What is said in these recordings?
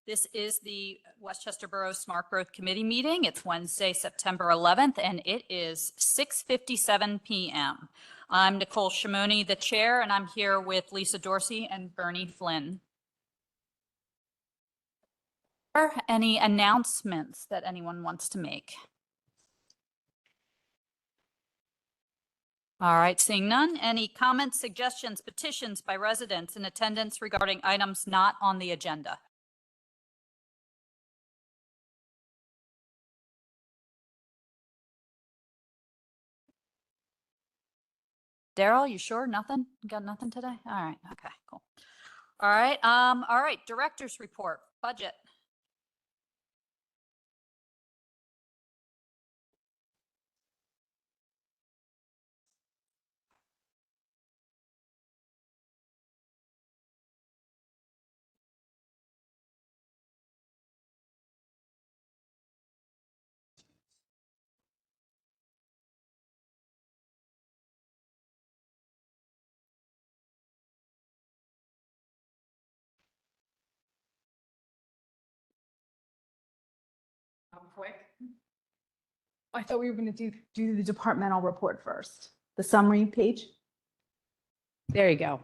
This is the Westchester Borough Smart Growth Committee meeting. It's Wednesday, September 11th, and it is 6:57 p.m. I'm Nicole Shimoni, the chair, and I'm here with Lisa Dorsey and Bernie Flynn. Are there any announcements that anyone wants to make? All right, seeing none. Any comments, suggestions, petitions by residents in attendance regarding items not on the agenda? Daryl, you sure? Nothing? Got nothing today? All right. Okay, cool. All right. Director's report, budget. Quick. I thought we were going to do the departmental report first, the summary page. There you go.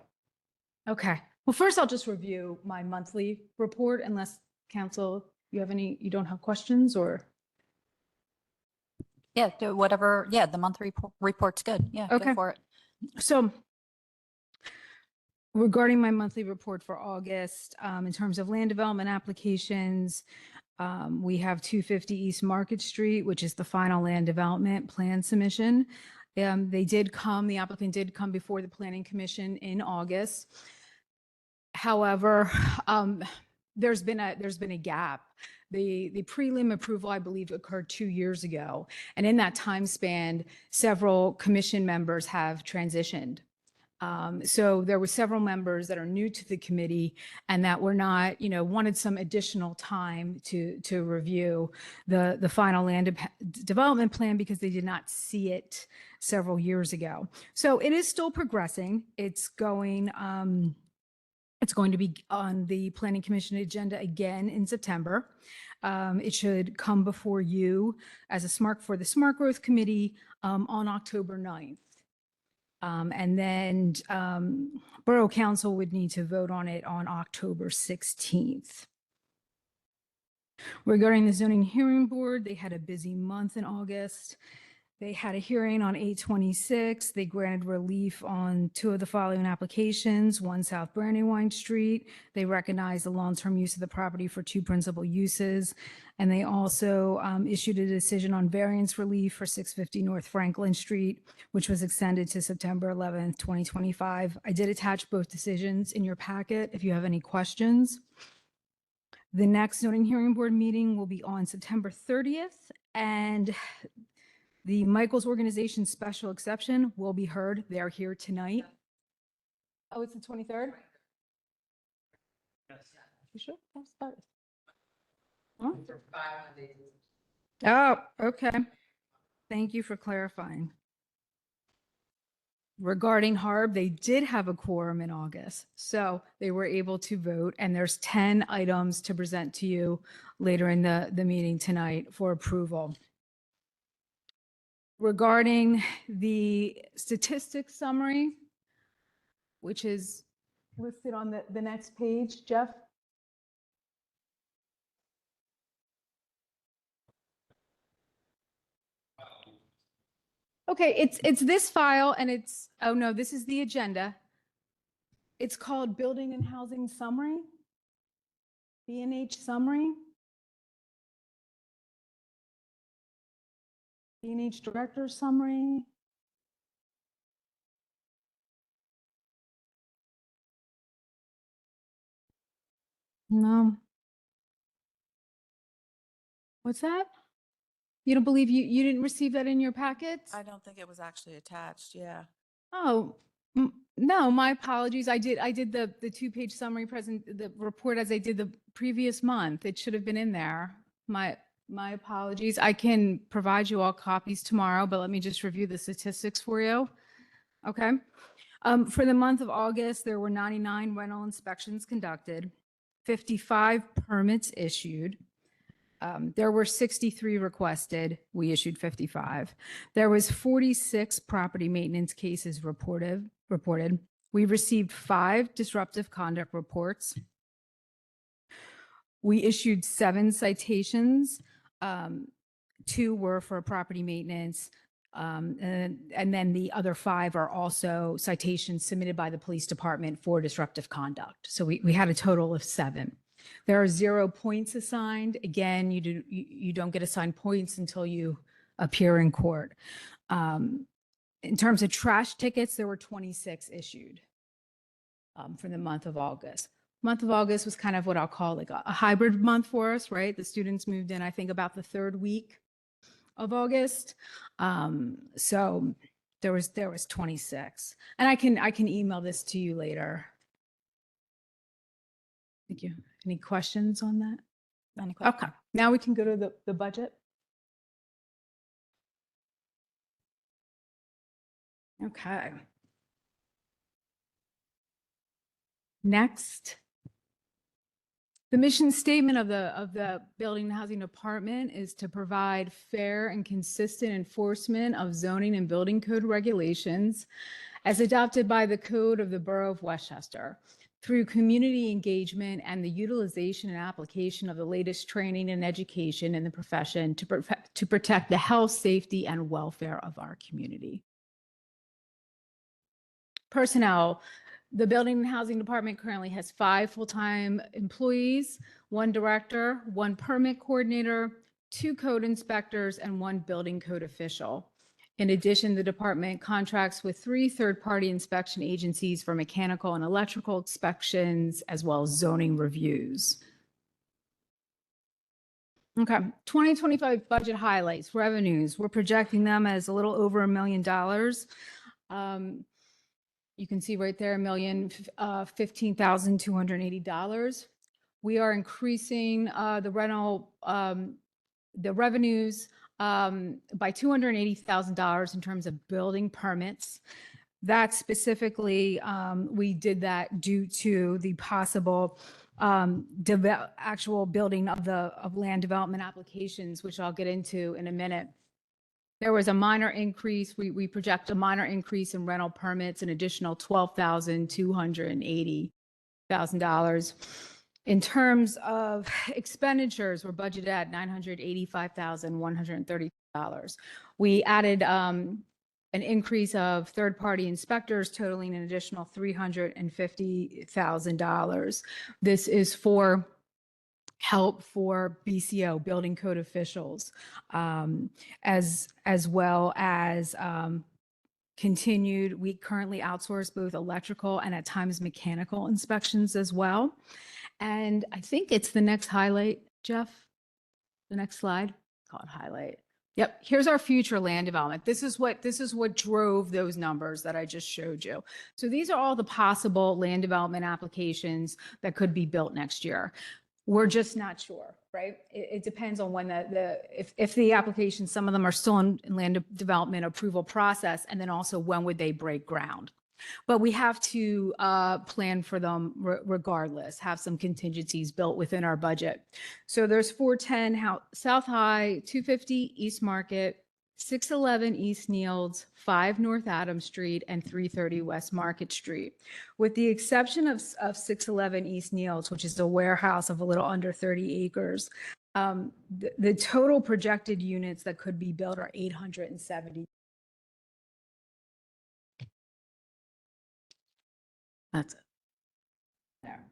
Okay. Well, first I'll just review my monthly report unless council, you don't have questions or? Yeah, do whatever. Yeah, the monthly report's good. Yeah, Okay. go for it. So regarding my monthly report for August, in terms of land development applications, we have 250 East Market Street, which is the final land development plan submission. The applicant did come before the Planning Commission in August. However, there's been a gap. The prelim approval, I believe, occurred 2 years ago. And in that time span, several commission members have transitioned. So there were several members that are new to the committee and that were not, wanted some additional time to review the final land development plan because they did not see it several years ago. So it is still progressing. It's going to be on the Planning Commission agenda again in September. It should come before you as the Smart Growth Committee on October 9th. And then Borough Council would need to vote on it on October 16th. Regarding the Zoning Hearing Board, they had a busy month in August. They had a hearing on 8/26. They granted relief on 2 of the following applications, 1 South Brandywine Street. They recognized the long-term use of the property for 2 principal uses. And they also issued a decision on variance relief for 650 North Franklin Street, which was extended to September 11th, 2025. I did attach both decisions in your packet if you have any questions. The next Zoning Hearing Board meeting will be on September 30th, and the Michaels Organization special exception will be heard. They are here tonight. Oh, it's the 23rd? Yes. You sure? That's about it. Huh? Oh, okay. Thank you for clarifying. Regarding HARB, they did have a quorum in August, so they were able to vote, and there's 10 items to present to you later in the meeting tonight for approval. Regarding the statistics summary, which is listed on the next page, Jeff? Okay, it's this file and oh no, this is the agenda. It's called Building and Housing Summary, B&H Summary. B&H Director Summary. No. What's that? You don't believe you didn't receive that in your packets? I don't think it was actually attached. Yeah. Oh, no, my apologies. I did the 2-page summary the report as I did the previous month. It should have been in there. My apologies. I can provide you all copies tomorrow, but let me just review the statistics for you. Okay. For the month of August, there were 99 rental inspections conducted. 55 permits issued. There were 63 requested. We issued 55. There was 46 property maintenance cases reported. We received 5 disruptive conduct reports. We issued 7 citations. 2 were for property maintenance. And then the other 5 are also citations submitted by the police department for disruptive conduct. So we had a total of 7. There are 0 points assigned. Again, you don't get assigned points until you appear in court. In terms of trash tickets, there were 26 issued for the month of August. Month of August was kind of what I'll call like a hybrid month for us, right? The students moved in, I think, about the 3rd week of August. So there was 26, and I can email this to you later. Thank you. Any questions on that? Any questions? Okay, now we can go to the budget. Okay. Next. The mission statement of the Building and Housing Department is to provide fair and consistent enforcement of zoning and building code regulations as adopted by the Code of the Borough of Westchester through community engagement and the utilization and application of the latest training and education in the profession to protect the health, safety, and welfare of our community. Personnel. The Building and Housing Department currently has 5 full-time employees, 1 director, 1 permit coordinator, 2 code inspectors, and 1 building code official. In addition, the department contracts with 3 third-party inspection agencies for mechanical and electrical inspections, as well as zoning reviews. Okay, 2025 budget highlights, revenues. We're projecting them as a little over $1 million. You can see right there, $1,015,280. We are increasing the revenues by $280,000 in terms of building permits. That specifically, we did that due to the possible actual building of land development applications, which I'll get into in a minute. There was a minor increase. We project a minor increase in rental permits, an additional $12,280,000. In terms of expenditures, we're budgeted at $985,130. We added an increase of third-party inspectors totaling an additional $350,000. This is for help for BCO, building code officials, as well as continued. We currently outsource both electrical and at times mechanical inspections as well. And I think it's the next highlight, Jeff. The next slide. Call it highlight. Yep. Here's our future land development. This is what drove those numbers that I just showed you. So these are all the possible land development applications that could be built next year. We're just not sure, right? It depends on when if the applications, some of them are still in land development approval process, and then also when would they break ground. But we have to plan for them regardless, have some contingencies built within our budget. So there's 410 South High, 250 East Market, 611 East Nields, 5 North Adams Street, and 330 West Market Street. With the exception of 611 East Nields, which is a warehouse of a little under 30 acres, the total projected units that could be built are 870. That's it. There.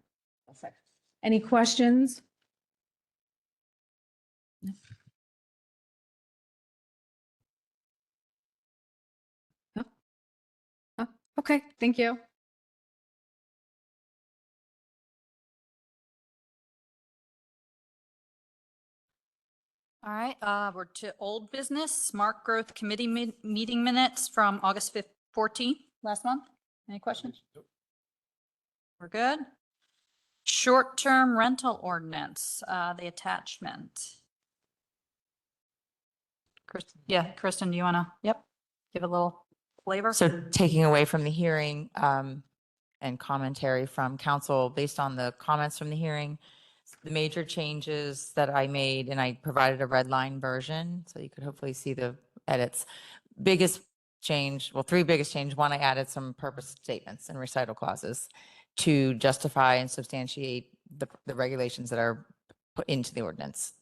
Perfect. Any questions? No. No? Oh, okay, thank you. All right, we're to old business, Smart Growth Committee meeting minutes from August 14th, last month. Any questions? We're good. Short-term rental ordinance, the attachment. Kristen, do you want to, give a little flavor? So taking away from the hearing, and commentary from council based on the comments from the hearing. The major changes that I made, and I provided a red line version, so you could hopefully see the edits. Biggest change, well, three biggest change. One, I added some purpose statements and recital clauses to justify and substantiate the regulations that are put into the ordinance.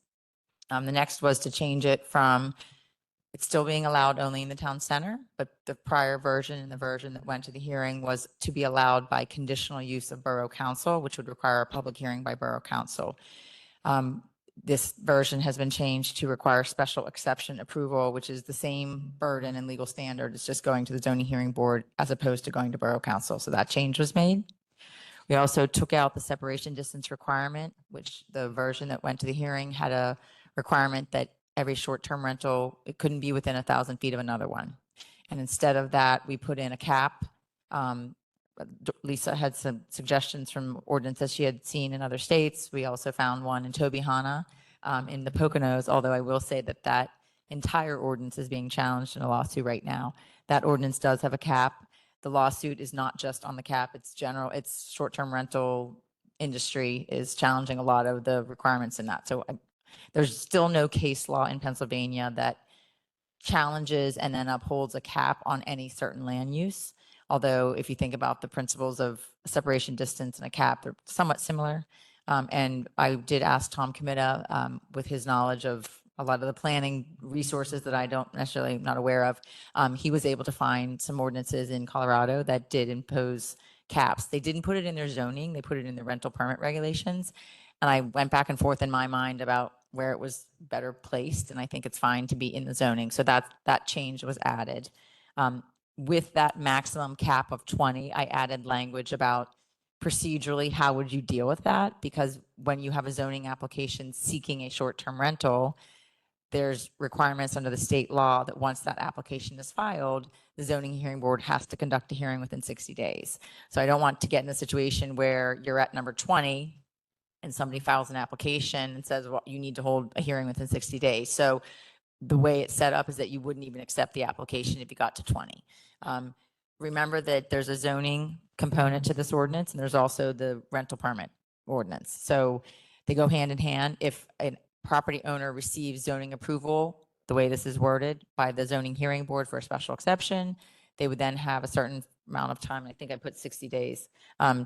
The next was to change it from it's still being allowed only in the town center, but the prior version and the version that went to the hearing was to be allowed by conditional use of borough council, which would require a public hearing by borough council. This version has been changed to require special exception approval, which is the same burden and legal standard. It's just going to the zoning hearing board as opposed to going to borough council. So that change was made. We also took out the separation distance requirement, which the version that went to the hearing had a requirement that every short-term rental, it couldn't be within 1,000 feet of another one. And instead of that, we put in a cap. Lisa had some suggestions from ordinances she had seen in other states. We also found one in Tobyhanna in the Poconos, although I will say that that entire ordinance is being challenged in a lawsuit right now. That ordinance does have a cap. The lawsuit is not just on the cap, it's general, it's short-term rental industry is challenging a lot of the requirements in that. So there's still no case law in Pennsylvania that challenges and then upholds a cap on any certain land use. Although if you think about the principles of separation distance and a cap, they're somewhat similar. And I did ask Tom Comita, with his knowledge of a lot of the planning resources that I don't necessarily not aware of, he was able to find some ordinances in Colorado that did impose caps. They didn't put it in their zoning, they put it in the rental permit regulations. And I went back and forth in my mind about where it was better placed, and I think it's fine to be in the zoning. So that change was added. With that maximum cap of 20, I added language about procedurally, how would you deal with that? Because when you have a zoning application seeking a short-term rental, there's requirements under the state law that once that application is filed, the zoning hearing board has to conduct a hearing within 60 days. So I don't want to get in a situation where you're at number 20 and somebody files an application and says, well, you need to hold a hearing within 60 days. So the way it's set up is that you wouldn't even accept the application if you got to 20. Remember that there's a zoning component to this ordinance, and there's also the rental permit ordinance. So they go hand in hand. If a property owner receives zoning approval, the way this is worded, by the zoning hearing board for a special exception, they would then have a certain amount of time, I think I put 60 days,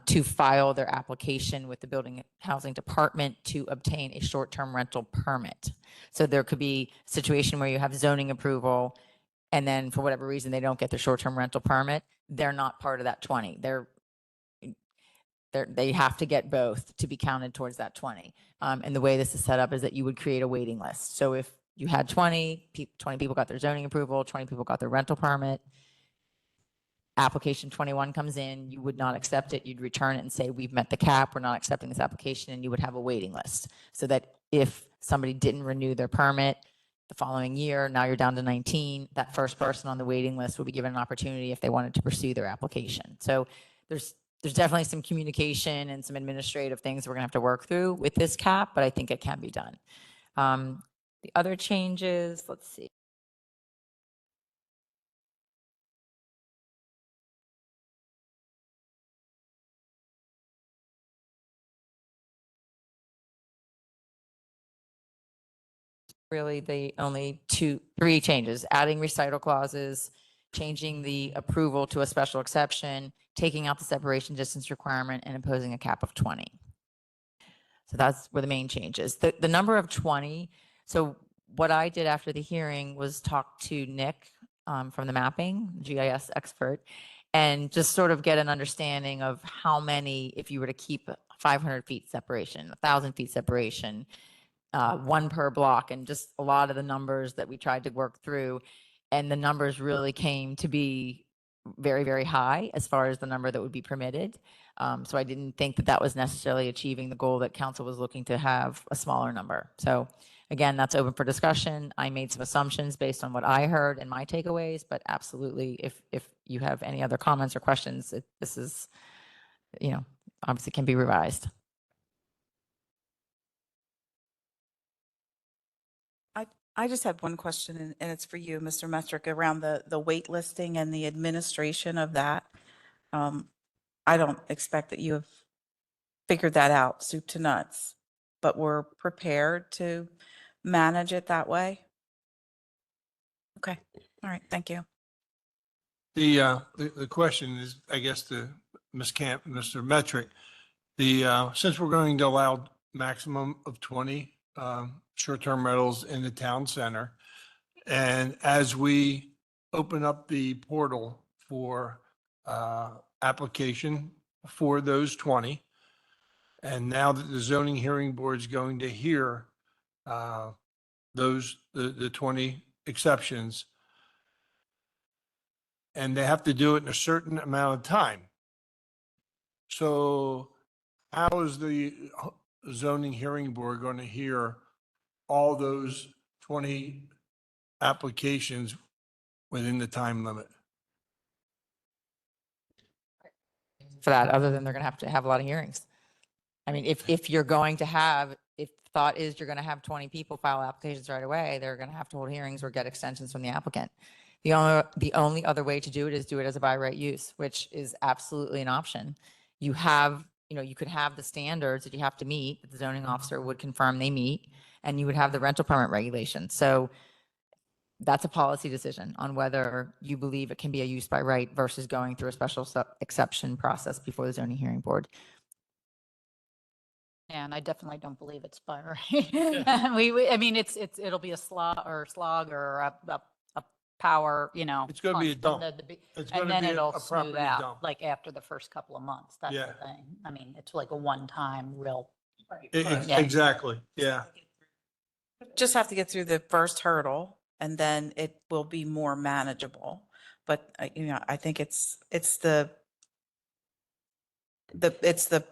to file their application with the Building and Housing Department to obtain a short-term rental permit. So there could be a situation where you have zoning approval, and then for whatever reason, they don't get their short-term rental permit. They're not part of that 20. They have to get both to be counted towards that 20. And the way this is set up is that you would create a waiting list. So if you had 20 people got their zoning approval, 20 people got their rental permit, application 21 comes in, you would not accept it. You'd return it and say, we've met the cap, we're not accepting this application, and you would have a waiting list. So that if somebody didn't renew their permit the following year, now you're down to 19, that first person on the waiting list will be given an opportunity if they wanted to pursue their application. So there's definitely some communication and some administrative things we're gonna have to work through with this cap, but I think it can be done. The other changes, let's see. Really the only three changes: adding recital clauses, changing the approval to a special exception, taking out the separation distance requirement, and imposing a cap of 20. So that's where the main changes. The number of 20, so what I did after the hearing was talk to Nick from the mapping, GIS expert, and just sort of get an understanding of how many, if you were to keep 500 feet separation, 1,000 feet separation, one per block, and just a lot of the numbers that we tried to work through. And the numbers really came to be very, very high as far as the number that would be permitted. So I didn't think that that was necessarily achieving the goal that council was looking to have a smaller number. So again, that's open for discussion. I made some assumptions based on what I heard and my takeaways, but absolutely, if you have any other comments or questions, this is, obviously can be revised. I just had one question, and it's for you, Mr. Metrick, around the wait listing and the administration of that. I don't expect that you have figured that out soup to nuts, but we're prepared to manage it that way. Okay, all right, thank you. The question is, I guess, to Ms. Camp, Mr. Metric, since we're going to allow maximum of 20 short-term rentals in the town center, and as we open up the portal for application for those 20, and now that the zoning hearing board is going to hear the 20 exceptions, and they have to do it in a certain amount of time. So how is the zoning hearing board going to hear all those 20 applications within the time limit? For that, other than they're going to have a lot of hearings. I mean, if you're going to have, if thought is you're going to have 20 people file applications right away, they're going to have to hold hearings or get extensions from the applicant. The only other way to do it is do it as a by right use, which is absolutely an option. You have, you could have the standards that you have to meet, that the zoning officer would confirm they meet, and you would have the rental permit regulations. So that's a policy decision on whether you believe it can be a use by right versus going through a special exception process before the zoning hearing board. And I definitely don't believe it's by right. I mean, it'll be a slog or a power, It's gonna be a punch from dump. the It's and gonna then be it'll a smooth property out, dump. like after the first couple of months. That's Yeah. the thing. I mean, it's like a one-time real. Yeah. Exactly, yeah. Just have to get through the first hurdle and then it will be more manageable. But I think it's the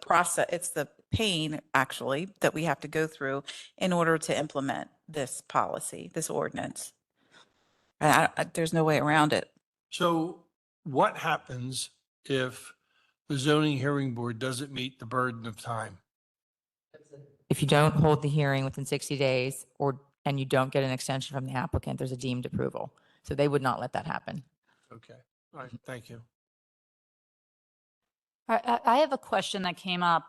process, it's the pain actually that we have to go through in order to implement this policy, this ordinance. And there's no way around it. So what happens if the zoning hearing board doesn't meet the burden of time? If you don't hold the hearing within 60 days and you don't get an extension from the applicant, there's a deemed approval. So they would not let that happen. Okay, all right, thank you. I have a question that came up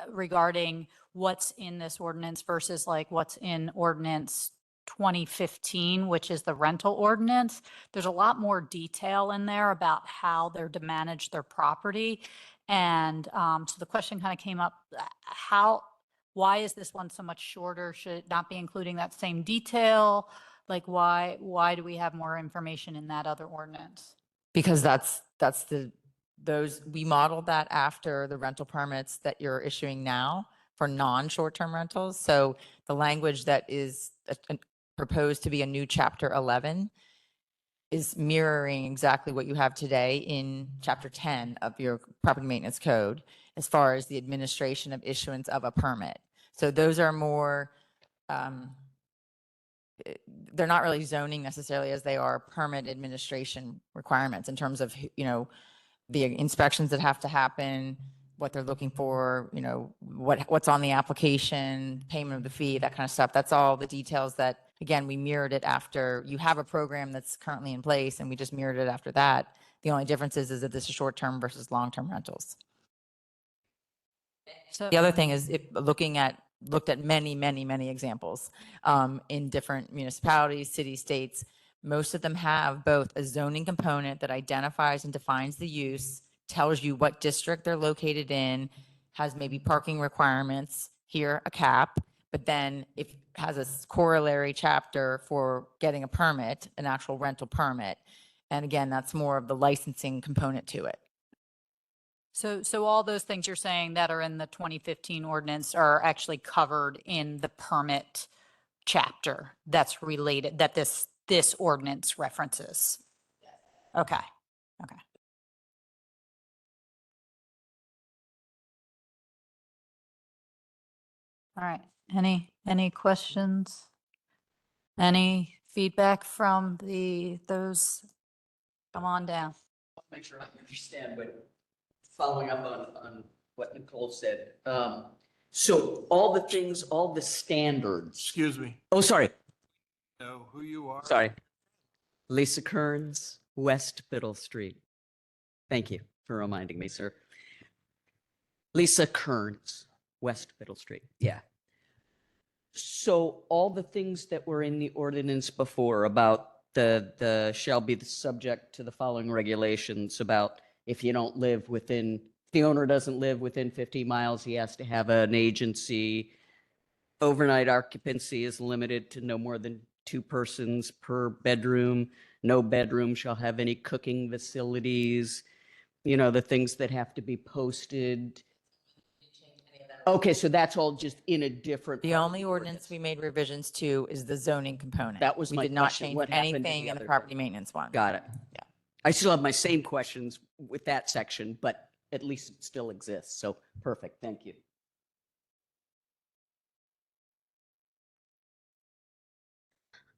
regarding what's in this ordinance versus like what's in ordinance 2015, which is the rental ordinance. There's a lot more detail in there about how they're to manage their property. And so the question kind of came up, why is this one so much shorter? Should it not be including that same detail? Like why do we have more information in that other ordinance? Because we modeled that after the rental permits that you're issuing now for non-short-term rentals. So the language that is proposed to be a new chapter 11 is mirroring exactly what you have today in chapter 10 of your property maintenance code, as far as the administration of issuance of a permit. So those are more, they're not really zoning necessarily as they are permit administration requirements in terms of, the inspections that have to happen, what they're looking for, what's on the application, payment of the fee, that kind of stuff. That's all the details that, again, we mirrored it after you have a program that's currently in place and we just mirrored it after that. The only difference is that this is short-term versus long-term rentals. So The other thing is looked at many, many, many examples in different municipalities, cities, states. Most of them have both a zoning component that identifies and defines the use, tells you what district they're located in, has maybe parking requirements, here a cap, but then it has a corollary chapter for getting a permit, an actual rental permit. And again, that's more of the licensing component to it. So all those things you're saying that are in the 2015 ordinance are actually covered in the permit chapter that's related, that this ordinance references? Okay. All right. Any questions? Any feedback from those? Come on down. Make sure I understand, but following up on what Nicole said. So all the things, all the standards. Excuse me, Oh, sorry. know who you are? Sorry. Lisa Kearns, West Biddle Street. Thank you. for reminding me, sir. Lisa Kearns, West Middle Street. Yeah. So all the things that were in the ordinance before about the shall be the subject to the following regulations about if you don't live within, if the owner doesn't live within 50 miles, he has to have an agency. Overnight occupancy is limited to no more than 2 persons per bedroom. No bedroom shall have any cooking facilities. You know, the things that have to be posted. Okay, so that's all just in a different. The part of only ordinance we made revisions to is the zoning component. That was We my did not question. change What happened to anything the in the other property thing? maintenance one. Got it. Yeah. I still have my same questions with that section, but at least it still exists. So perfect. Thank you.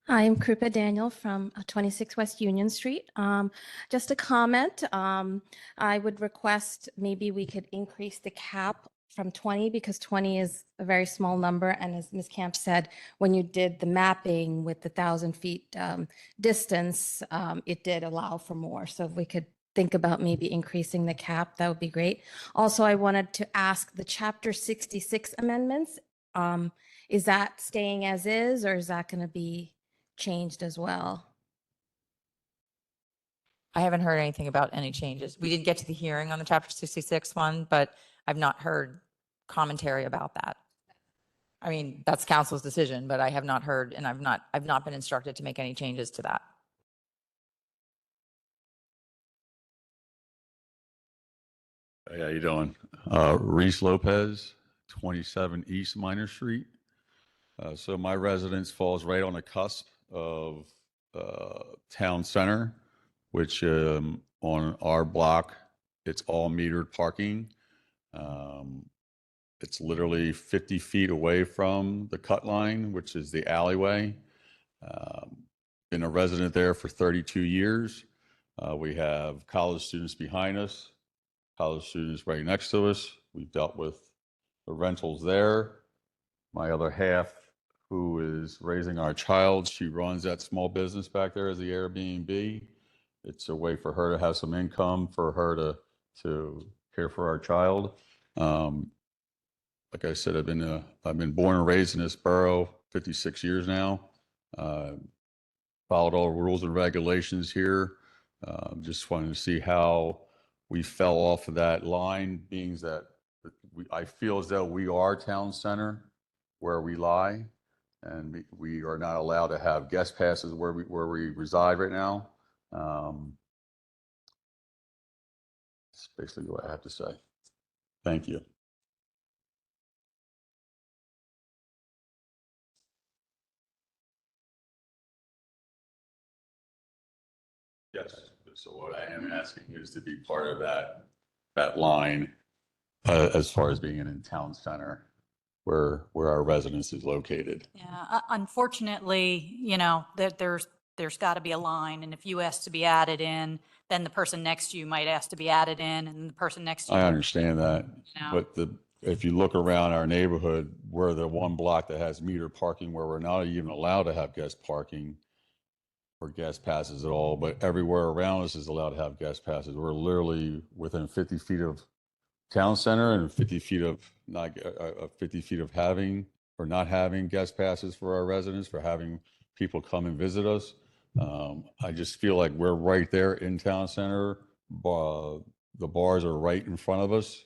Hi, I'm Krupa Daniel from 26 West Union Street. Just a comment, I would request maybe we could increase the cap from 20 because 20 is a very small number. And as Ms. Camp said, when you did the mapping with the 1,000 feet distance, it did allow for more. So if we could think about maybe increasing the cap, that would be great. Also, I wanted to ask the Chapter 66 amendments. Is that staying as is, or is that going to be changed as well? I haven't heard anything about any changes. We didn't get to the hearing on the Chapter 66 one, but I've not heard commentary about that. I mean, that's council's decision, but I have not heard, and I've not been instructed to make any changes to that. Hey, how you doing? Reese Lopez, 27 East Minor Street. So my residence falls right on the cusp of town center, which on our block, it's all metered parking. It's literally 50 feet away from the cut line, which is the alleyway. Been a resident there for 32 years. We have college students behind us, college students right next to us. We've dealt with the rentals there. My other half, who is raising our child, she runs that small business back there as the Airbnb. It's a way for her to have some income, for her to care for our child. Like I said, I've been born and raised in this borough 56 years now. Followed all rules and regulations here. Just wanted to see how we fell off of that line, being that I feel as though we are town center where we lie, and we are not allowed to have guest passes where we reside right now. That's basically what I have to say. Thank you. Yes. So what I am asking is to be part of that line as far as being in town center where our residence is located. Yeah, unfortunately, you know, there's got to be a line, and if you ask to be added in, then the person next to you might ask to be added in, and the person next to you. I understand that, You know. but if you look around our neighborhood, we're the one block that has meter parking where we're not even allowed to have guest parking or guest passes at all, but everywhere around us is allowed to have guest passes. We're literally within 50 feet of town center and 50 feet of having or not having guest passes for our residents, for having people come and visit us. I just feel like we're right there in town center. The bars are right in front of us.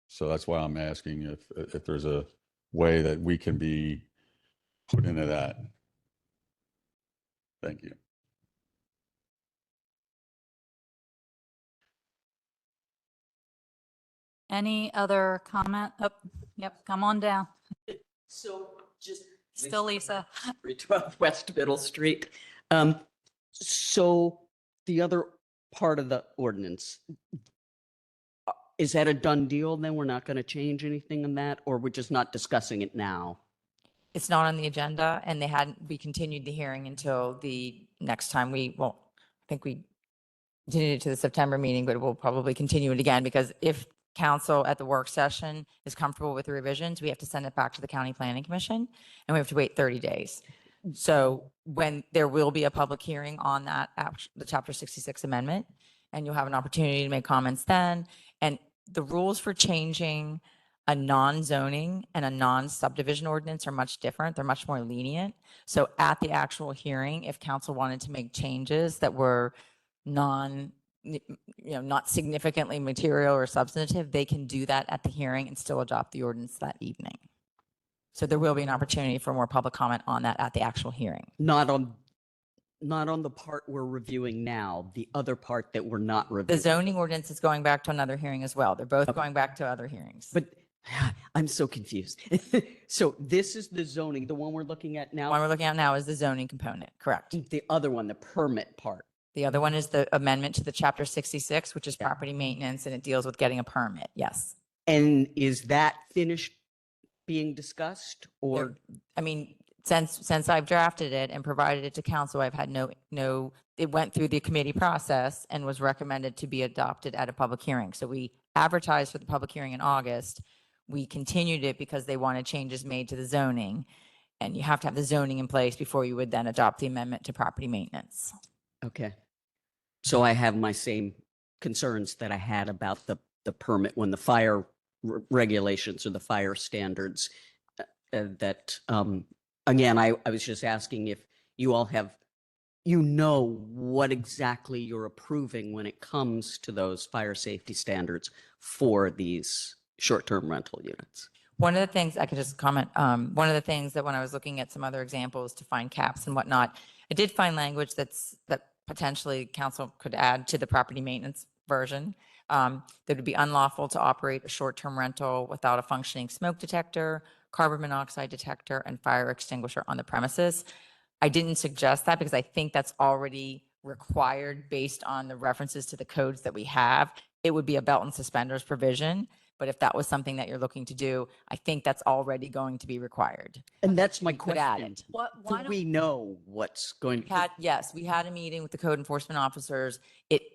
So that's why I'm asking if there's a way that we can be put into that. Thank you. Any other comment? Oh, yep, come on down. So just. Still Lisa. 312 West Middle Street. So the other part of the ordinance, is that a done deal then? We're not going to change anything in that, or we're just not discussing it now? It's not on the agenda, and we continued the hearing until the next time I think we continued it to the September meeting, but we'll probably continue it again because if council at the work session is comfortable with the revisions, we have to send it back to the County Planning Commission, and we have to wait 30 days. So when there will be a public hearing on that, the Chapter 66 amendment, and you'll have an opportunity to make comments then. And the rules for changing a non-zoning and a non-subdivision ordinance are much different. They're much more lenient. So at the actual hearing, if council wanted to make changes that were not significantly material or substantive, they can do that at the hearing and still adopt the ordinance that evening. So there will be an opportunity for more public comment on that at the actual hearing. Not on the part we're reviewing now, the other part that we're not The reviewing. zoning ordinance is going back to another hearing as well. They're both Okay. going back to other hearings. But I'm so confused. So this is the zoning, the one we're looking at The now? one we're looking at now is the zoning component, correct? The other one, the permit part. The other one is the amendment to the chapter 66, which is Yeah. property maintenance, and it deals with getting a permit. Yes. And is that finished being discussed or? I mean, since I've drafted it and provided it to council, I've had it went through the committee process and was recommended to be adopted at a public hearing. So we advertised for the public hearing in August. We continued it because they wanted changes made to the zoning. And you have to have the zoning in place before you would then adopt the amendment to property maintenance. Okay. So I have my same concerns that I had about the permit when the fire regulations or the fire standards again, I was just asking if you all have, what exactly you're approving when it comes to those fire safety standards for these short-term rental units. One of the things I could just comment, one of the things that when I was looking at some other examples to find caps and whatnot, I did find language that potentially council could add to the property maintenance version. That would be unlawful to operate a short-term rental without a functioning smoke detector, carbon monoxide detector, and fire extinguisher on the premises. I didn't suggest that because I think that's already required based on the references to the codes that we have. It would be a belt and suspenders provision. But if that was something that you're looking to do, I think that's already going to be required. And that's my We could add question. it. Why Do we know what's going to? Yes, we had a meeting with the code enforcement officers.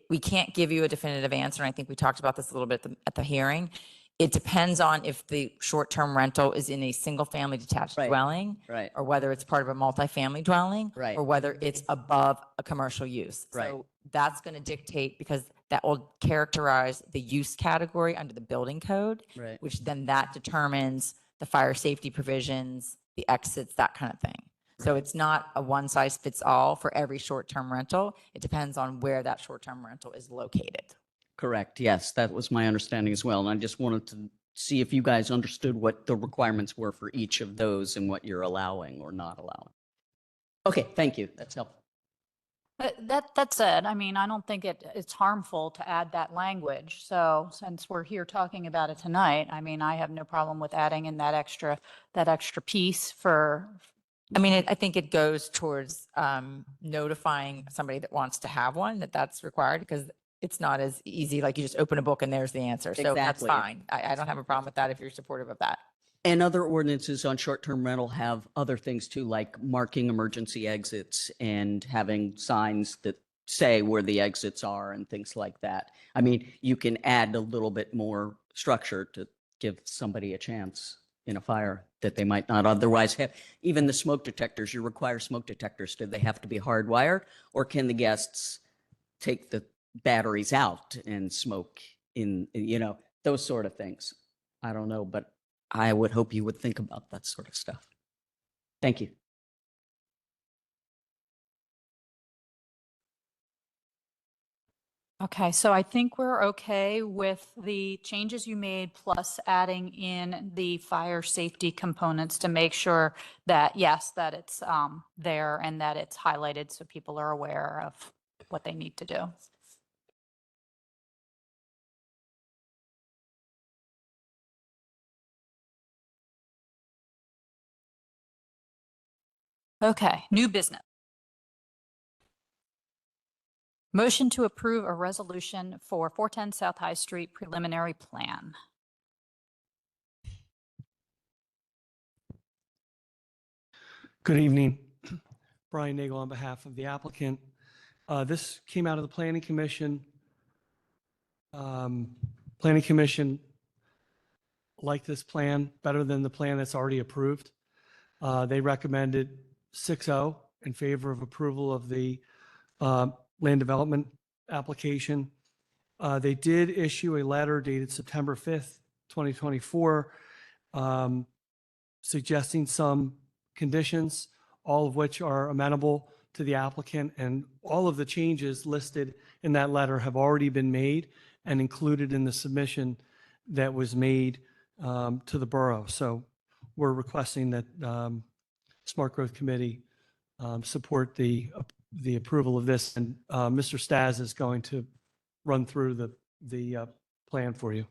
We can't give you a definitive answer. And I think we talked about this a little bit at the hearing. It depends on if the short-term rental is in a single-family detached Right. dwelling, Right. or whether it's part of a multifamily dwelling, Right. or whether it's above a commercial use. Right. So that's going to dictate, because that will characterize the use category under the building code, Right. which then that determines the fire safety provisions, the exits, that kind of thing. So it's not a one size fits all for every short-term rental. It depends on where that short-term rental is located. Correct. Yes, that was my understanding as well. And I just wanted to see if you guys understood what the requirements were for each of those and what you're allowing or not allowing. Okay, thank you. That's helpful. That said, I mean, I don't think it's harmful to add that language. So since we're here talking about it tonight, I mean, I have no problem with adding in that extra piece for, I mean, I think it goes towards notifying somebody that wants to have one that's required, because it's not as easy, like you just open a book and there's the answer. So that's Exactly. fine. I don't have a problem with that if you're supportive of that. And other ordinances on short-term rental have other things too, like marking emergency exits and having signs that say where the exits are and things like that. I mean, you can add a little bit more structure to give somebody a chance in a fire that they might not otherwise have. Even the smoke detectors, you require smoke detectors. Do they have to be hardwired, or can the guests take the batteries out and smoke in, those sort of things? I don't know, but I would hope you would think about that sort of stuff. Thank you. okay, so I think we're okay with the changes you made, plus adding in the fire safety components to make sure that, yes, that it's there and that it's highlighted so people are aware of what they need to do. Okay, new business. Motion to approve a resolution for 410 South High Street preliminary plan. Good evening. Brian Nagel on behalf of the applicant. This came out of the Planning Commission. Planning Commission liked this plan better than the plan that's already approved. They recommended 6-0 in favor of approval of the land development application. They did issue a letter dated September 5th, 2024, suggesting some conditions, all of which are amenable to the applicant, and all of the changes listed in that letter have already been made and included in the submission that was made to the borough. So we're requesting that Smart Growth Committee support the approval of this, and Mr. Stas is going to run through the plan for you.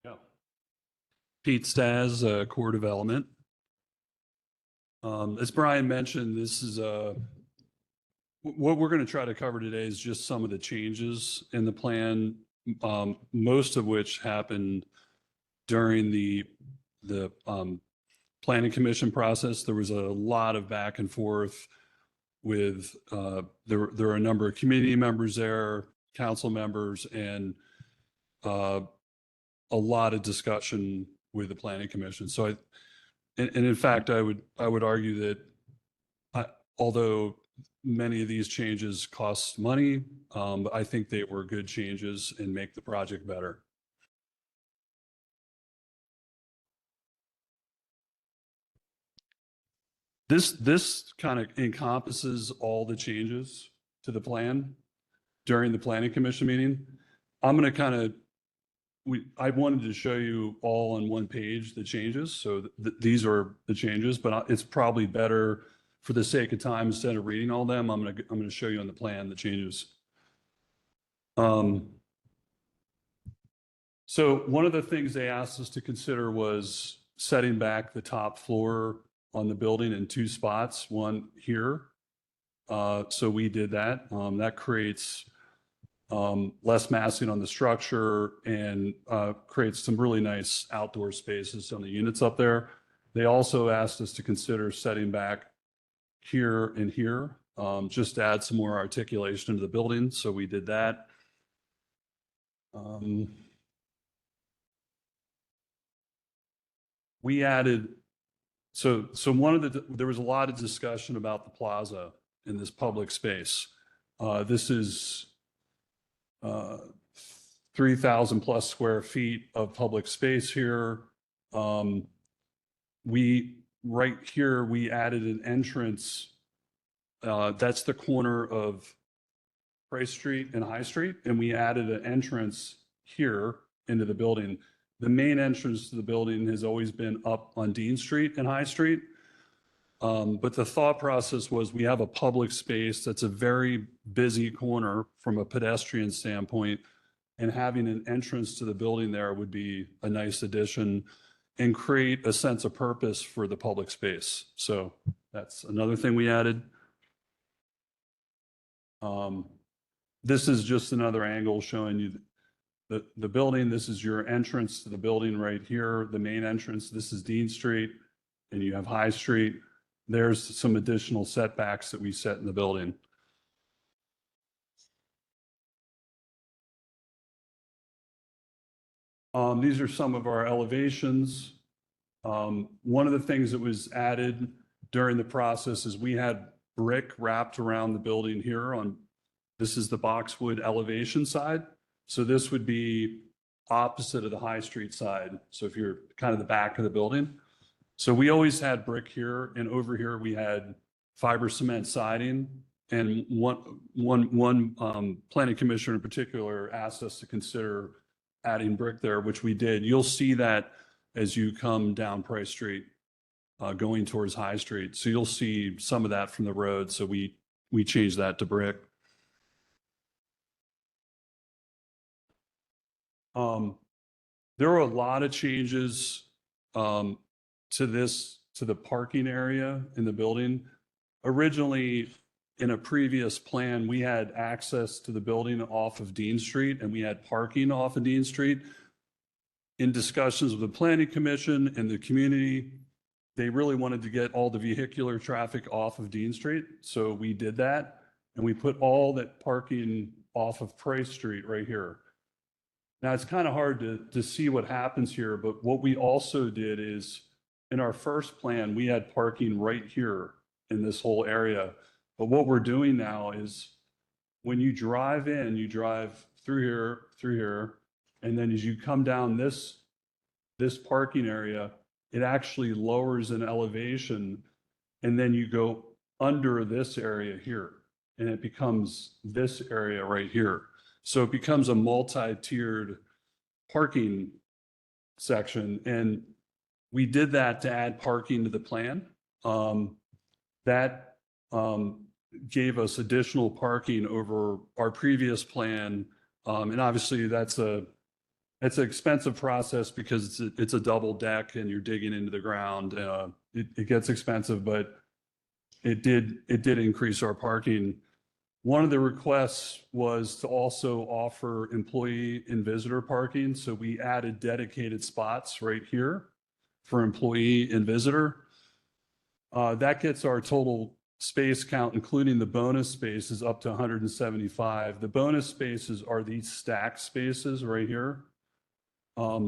Yeah. Pete Stas, Core Development. As Brian mentioned, this is what we're going to try to cover today is just some of the changes in the plan, most of which happened during the planning commission process. There was a lot of back and forth with there are a number of community members there, council members, and a lot of discussion with the planning commission. So and in fact, I would argue that although many of these changes cost money, I think they were good changes and make the project better. This kind of encompasses all the changes to the plan during the planning commission meeting. I'm going to kind of I wanted to show you all on one page the changes. So these are the changes, but it's probably better for the sake of time, instead of reading all them, I'm going to show you on the plan the changes. So one of the things they asked us to consider was setting back the top floor on the building in 2 spots, one here. So we did that. That creates less massing on the structure and creates some really nice outdoor spaces on the units up there. They also asked us to consider setting back here and here, just to add some more articulation into the building. So we did that. We added, so there was a lot of discussion about the plaza in this public space. This is 3,000 plus square feet of public space here. Right here, we added an entrance. That's the corner of Price Street and High Street, and we added an entrance here into the building. The main entrance to the building has always been up on Dean Street and High Street. But the thought process was we have a public space that's a very busy corner from a pedestrian standpoint, and having an entrance to the building there would be a nice addition and create a sense of purpose for the public space. So that's another thing we added. This is just another angle showing you the building. This is your entrance to the building right here, the main entrance. This is Dean Street, and you have High Street. There's some additional setbacks that we set in the building. These are some of our elevations. One of the things that was added during the process is we had brick wrapped around the building here this is the Boxwood elevation side. So this would be opposite of the High Street side. So if you're kind of the back of the building. So we always had brick here, and over here we had fiber cement siding. And one planning commissioner in particular asked us to consider adding brick there, which we did. You'll see that as you come down Price Street, going towards High Street. So you'll see some of that from the road. So we changed that to brick. There were a lot of changes to the parking area in the building. Originally, in a previous plan, we had access to the building off of Dean Street and we had parking off of Dean Street. In discussions with the planning commission and the community, they really wanted to get all the vehicular traffic off of Dean Street. So we did that and we put all that parking off of Price Street right here. Now it's kind of hard to see what happens here, but what we also did is in our first plan, we had parking right here in this whole area. But what we're doing now is when you drive in, you drive through here, and then as you come down this parking area, it actually lowers in elevation, and then you go under this area here, and it becomes this area right here. So it becomes a multi-tiered parking section, and we did that to add parking to the plan. That gave us additional parking over our previous plan. And obviously that's an expensive process because it's a double deck and you're digging into the ground. It gets expensive, but it did increase our parking. One of the requests was to also offer employee and visitor parking. So we added dedicated spots right here for employee and visitor. That gets our total space count, including the bonus spaces, up to 175. The bonus spaces are these stack spaces right here.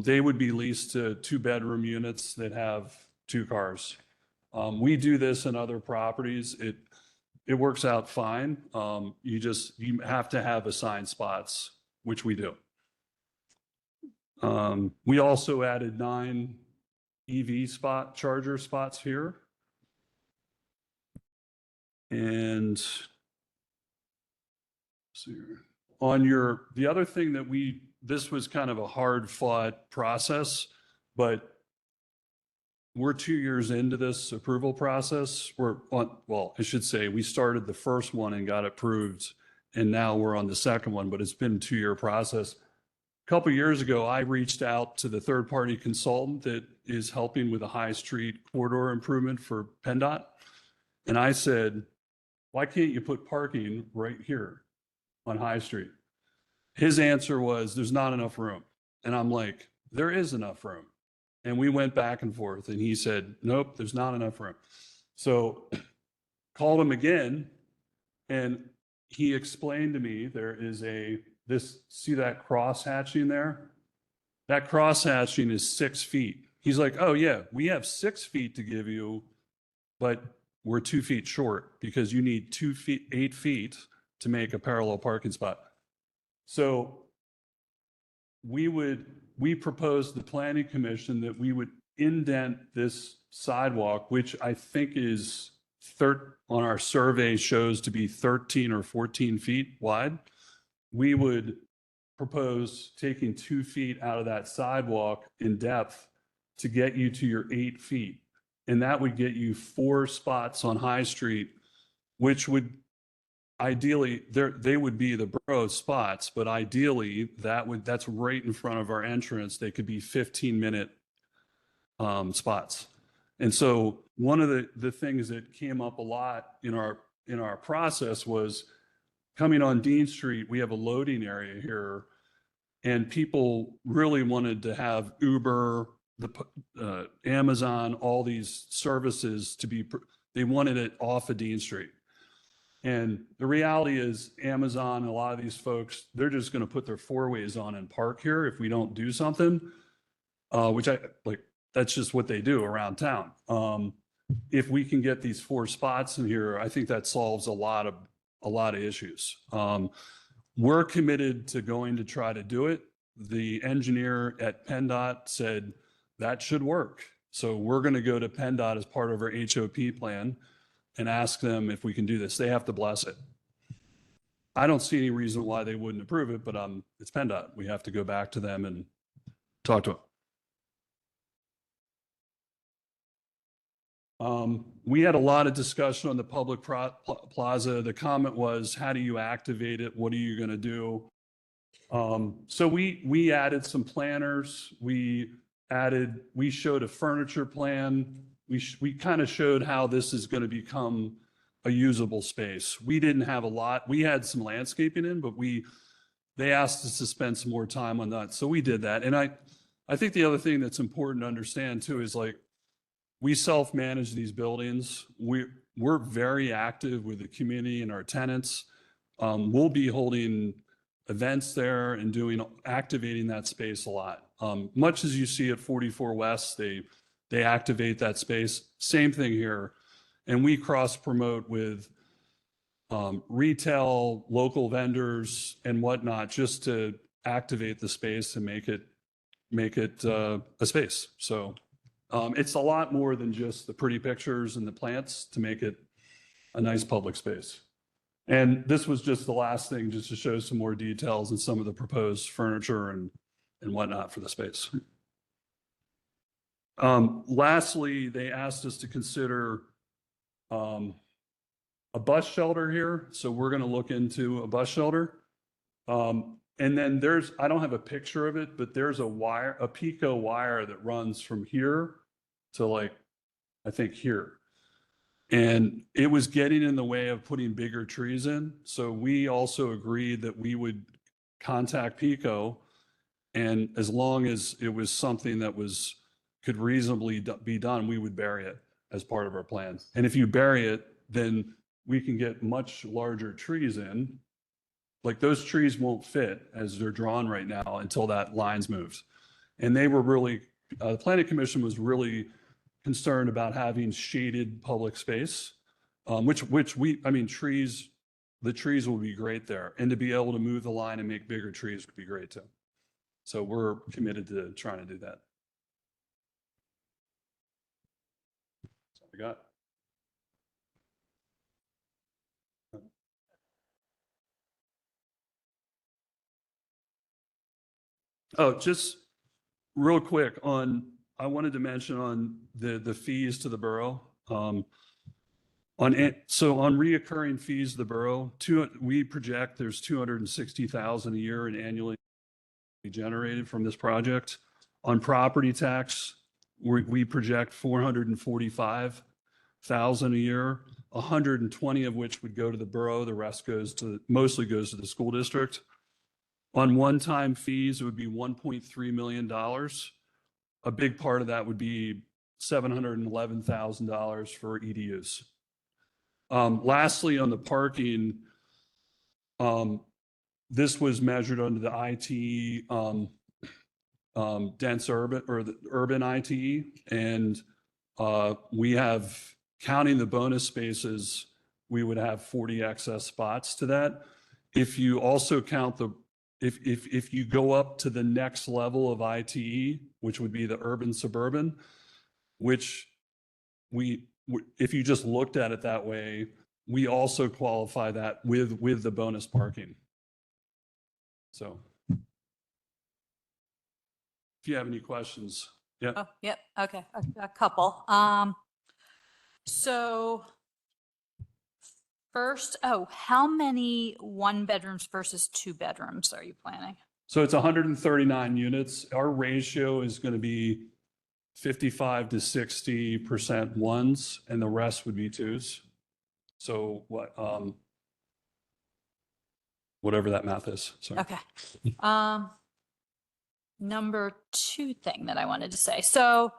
They would be leased to 2-bedroom units that have 2 cars. We do this in other properties. It works out fine. You have to have assigned spots, which we do. We also added 9 EV charger spots here. And so the other thing that this was kind of a hard fought process, but we're 2 years into this approval process. I should say we started the first one and got approved, and now we're on the second one, but it's been a 2-year process. A couple of years ago, I reached out to the third-party consultant that is helping with the High Street corridor improvement for PennDOT. And I said, why can't you put parking right here on High Street? His answer was, there's not enough room. And I'm like, there is enough room. And we went back and forth and he said, nope, there's not enough room. So called him again and he explained to me there is see that cross hatching there? That cross hatching is 6 feet. He's like, oh yeah, we have 6 feet to give you, but we're 2 feet short because you need 8 feet to make a parallel parking spot. So we proposed the planning commission that we would indent this sidewalk, which I think is on our survey shows to be 13 or 14 feet wide. We would propose taking 2 feet out of that sidewalk in depth to get you to your 8 feet. And that would get you 4 spots on High Street, which would ideally, they would be the borough spots, but ideally that's right in front of our entrance. They could be 15-minute spots. And so one of the things that came up a lot in our process was coming on Dean Street, we have a loading area here, and people really wanted to have Uber, Amazon, all these services they wanted it off of Dean Street. And the reality is Amazon and a lot of these folks, they're just going to put their 4-ways on and park here if we don't do something, which that's just what they do around town. If we can get these 4 spots in here, I think that solves a lot of issues. We're committed to going to try to do it. The engineer at PennDOT said that should work. So we're going to go to PennDOT as part of our HOP plan and ask them if we can do this. They have to bless it. I don't see any reason why they wouldn't approve it, but it's PennDOT. We have to go back to them and talk to them. We had a lot of discussion on the public plaza. The comment was, how do you activate it? What are you going to do? So we added some planners. We showed a furniture plan. We kind of showed how this is going to become a usable space. We didn't have a lot. We had some landscaping in, but they asked us to spend some more time on that. So we did that. And I think the other thing that's important to understand too is like, we self-manage these buildings. We're very active with the community and our tenants. We'll be holding events there and activating that space a lot. Much as you see at 44 West, they activate that space. Same thing here. And we cross promote with retail, local vendors and whatnot, just to activate the space and make it a space. So it's a lot more than just the pretty pictures and the plants to make it a nice public space. And this was just the last thing, just to show some more details and some of the proposed furniture and whatnot for the space. Lastly, they asked us to consider a bus shelter here. So we're going to look into a bus shelter. And then I don't have a picture of it, but there's a Pico wire that runs from here to like, I think here. And it was getting in the way of putting bigger trees in. So we also agreed that we would contact Pico, and as long as it was something that could reasonably be done, we would bury it as part of our plan. And if you bury it, then we can get much larger trees in. Like those trees won't fit as they're drawn right now until that line's moved. And they were really, the Planning Commission was really concerned about having shaded public space, trees, the trees will be great there. And to be able to move the line and make bigger trees would be great too. So we're committed to trying to do that. That's all I got. Oh, just real quick I wanted to mention on the fees to the borough. So on reoccurring fees to the borough, we project there's 260,000 a year in annually generated from this project. On property tax, we project 445,000 a year, 120 of which would go to the borough. The rest mostly goes to the school district. On one-time fees, it would be $1.3 million. A big part of that would be $711,000 for EDUs. Lastly, on the parking, this was measured under the ITE dense urban or the urban ITE, and we have, counting the bonus spaces, we would have 40 excess spots to that. If you also count if you go up to the next level of ITE, which would be the urban suburban, which if you just looked at it that way, we also qualify that with the bonus parking. So if you have any questions. Yeah. Oh, yep. Okay. A couple. So first, how many 1 bedrooms versus 2 bedrooms are you planning? So it's 139 units. Our ratio is going to be 55 to 60% ones, and the rest would be twos. So whatever that math is. Sorry. Okay. Number 2 thing that I wanted to say. So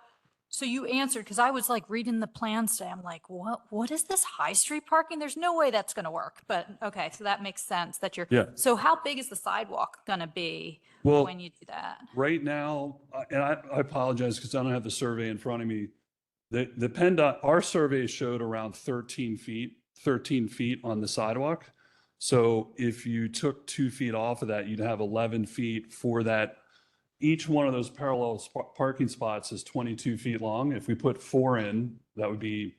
you answered, because I was like reading the plans today. I'm like, what is this high street parking? There's no way that's going to work. But okay, so that makes sense that Yeah. So how big is the sidewalk going to be when you do that? Right now, and I apologize because I don't have the survey in front of me. The PennDOT, our survey showed around 13 feet on the sidewalk. So if you took 2 feet off of that, you'd have 11 feet for that. Each one of those parallel parking spots is 22 feet long. If we put 4 in, that would be,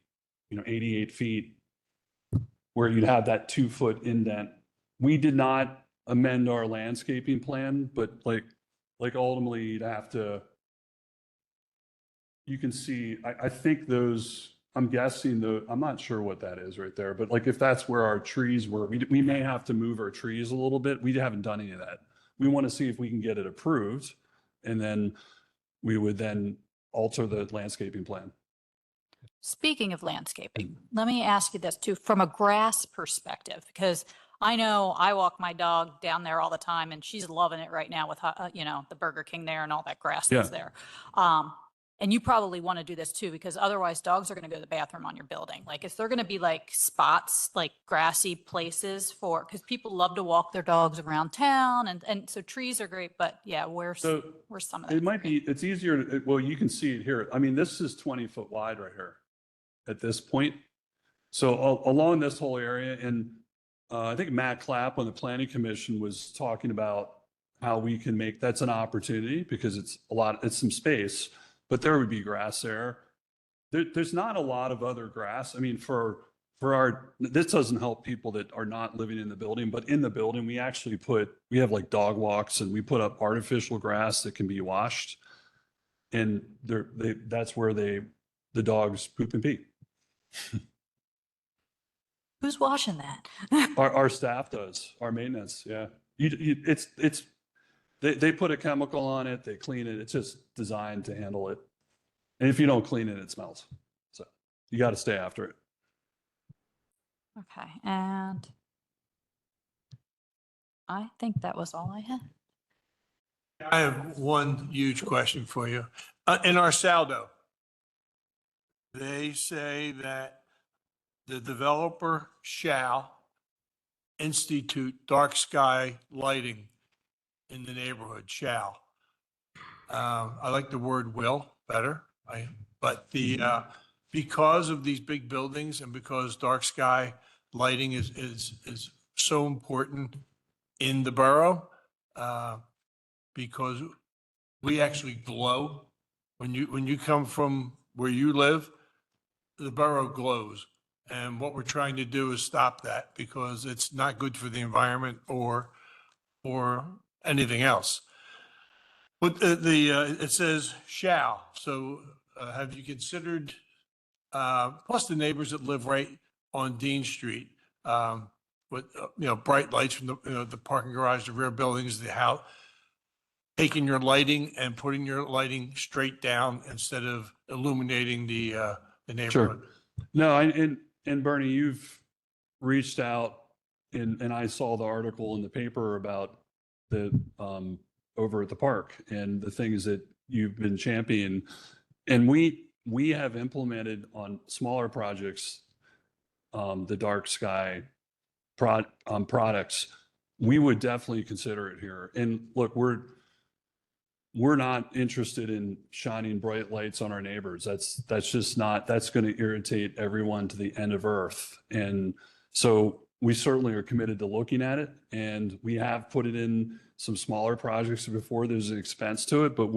88 feet, where you'd have that 2-foot indent. We did not amend our landscaping plan, but like ultimately you'd have to, you can see, I think those, I'm guessing I'm not sure what that is right there, but like if that's where our trees were, we may have to move our trees a little bit. We haven't done any of that. We want to see if we can get it approved, and then we would then alter the landscaping plan. Speaking of landscaping, let me ask you this too, from a grass perspective, because I know I walk my dog down there all the time and she's loving it right now with, the Burger King there and all that grass that's Yeah. there. And you probably want to do this too, because otherwise dogs are going to go to the bathroom on your building. Like, is there going to be like spots, like grassy places because people love to walk their dogs around town and so trees are great, but yeah, where's So some of that? it might be, it's easier, well, you can see it here. I mean, this is 20-foot wide right here at this point. So along this whole area, and I think Matt Clapp on the Planning Commission was talking about how we can make, that's an opportunity because it's some space, but there would be grass there. There's not a lot of other grass. I mean, for this doesn't help people that are not living in the building, but in the building, we have like dog walks and we put up artificial grass that can be washed. And that's where the dogs poop and pee. Who's washing that? Our staff does, our maintenance, yeah. They put a chemical on it, they clean it, it's just designed to handle it. And if you don't clean it, it smells. So you got to stay after it. Okay, and I think that was all I had. I have one huge question for you. In our saldo, they say that the developer shall institute dark sky lighting in the neighborhood, shall. I like the word will better, but because of these big buildings and because dark sky lighting is so important in the borough, because we actually glow. When you come from where you live, the borough glows. And what we're trying to do is stop that because it's not good for the environment or anything else. But it says shall, so have you considered, plus the neighbors that live right on Dean Street, with, bright lights from the parking garage, the rear buildings, the house, taking your lighting and putting your lighting straight down instead of illuminating the neighborhood? No, and Bernie, you've reached out and I saw the article in the paper about the, over at the park and the things that you've been championing. And we have implemented on smaller projects, the dark sky products. We would definitely consider it here. And look, we're not interested in shining bright lights on our neighbors. That's just not, that's going to irritate everyone to the end of earth. And so we certainly are committed to looking at it, and we have put it in some smaller projects before. There's an expense to it, but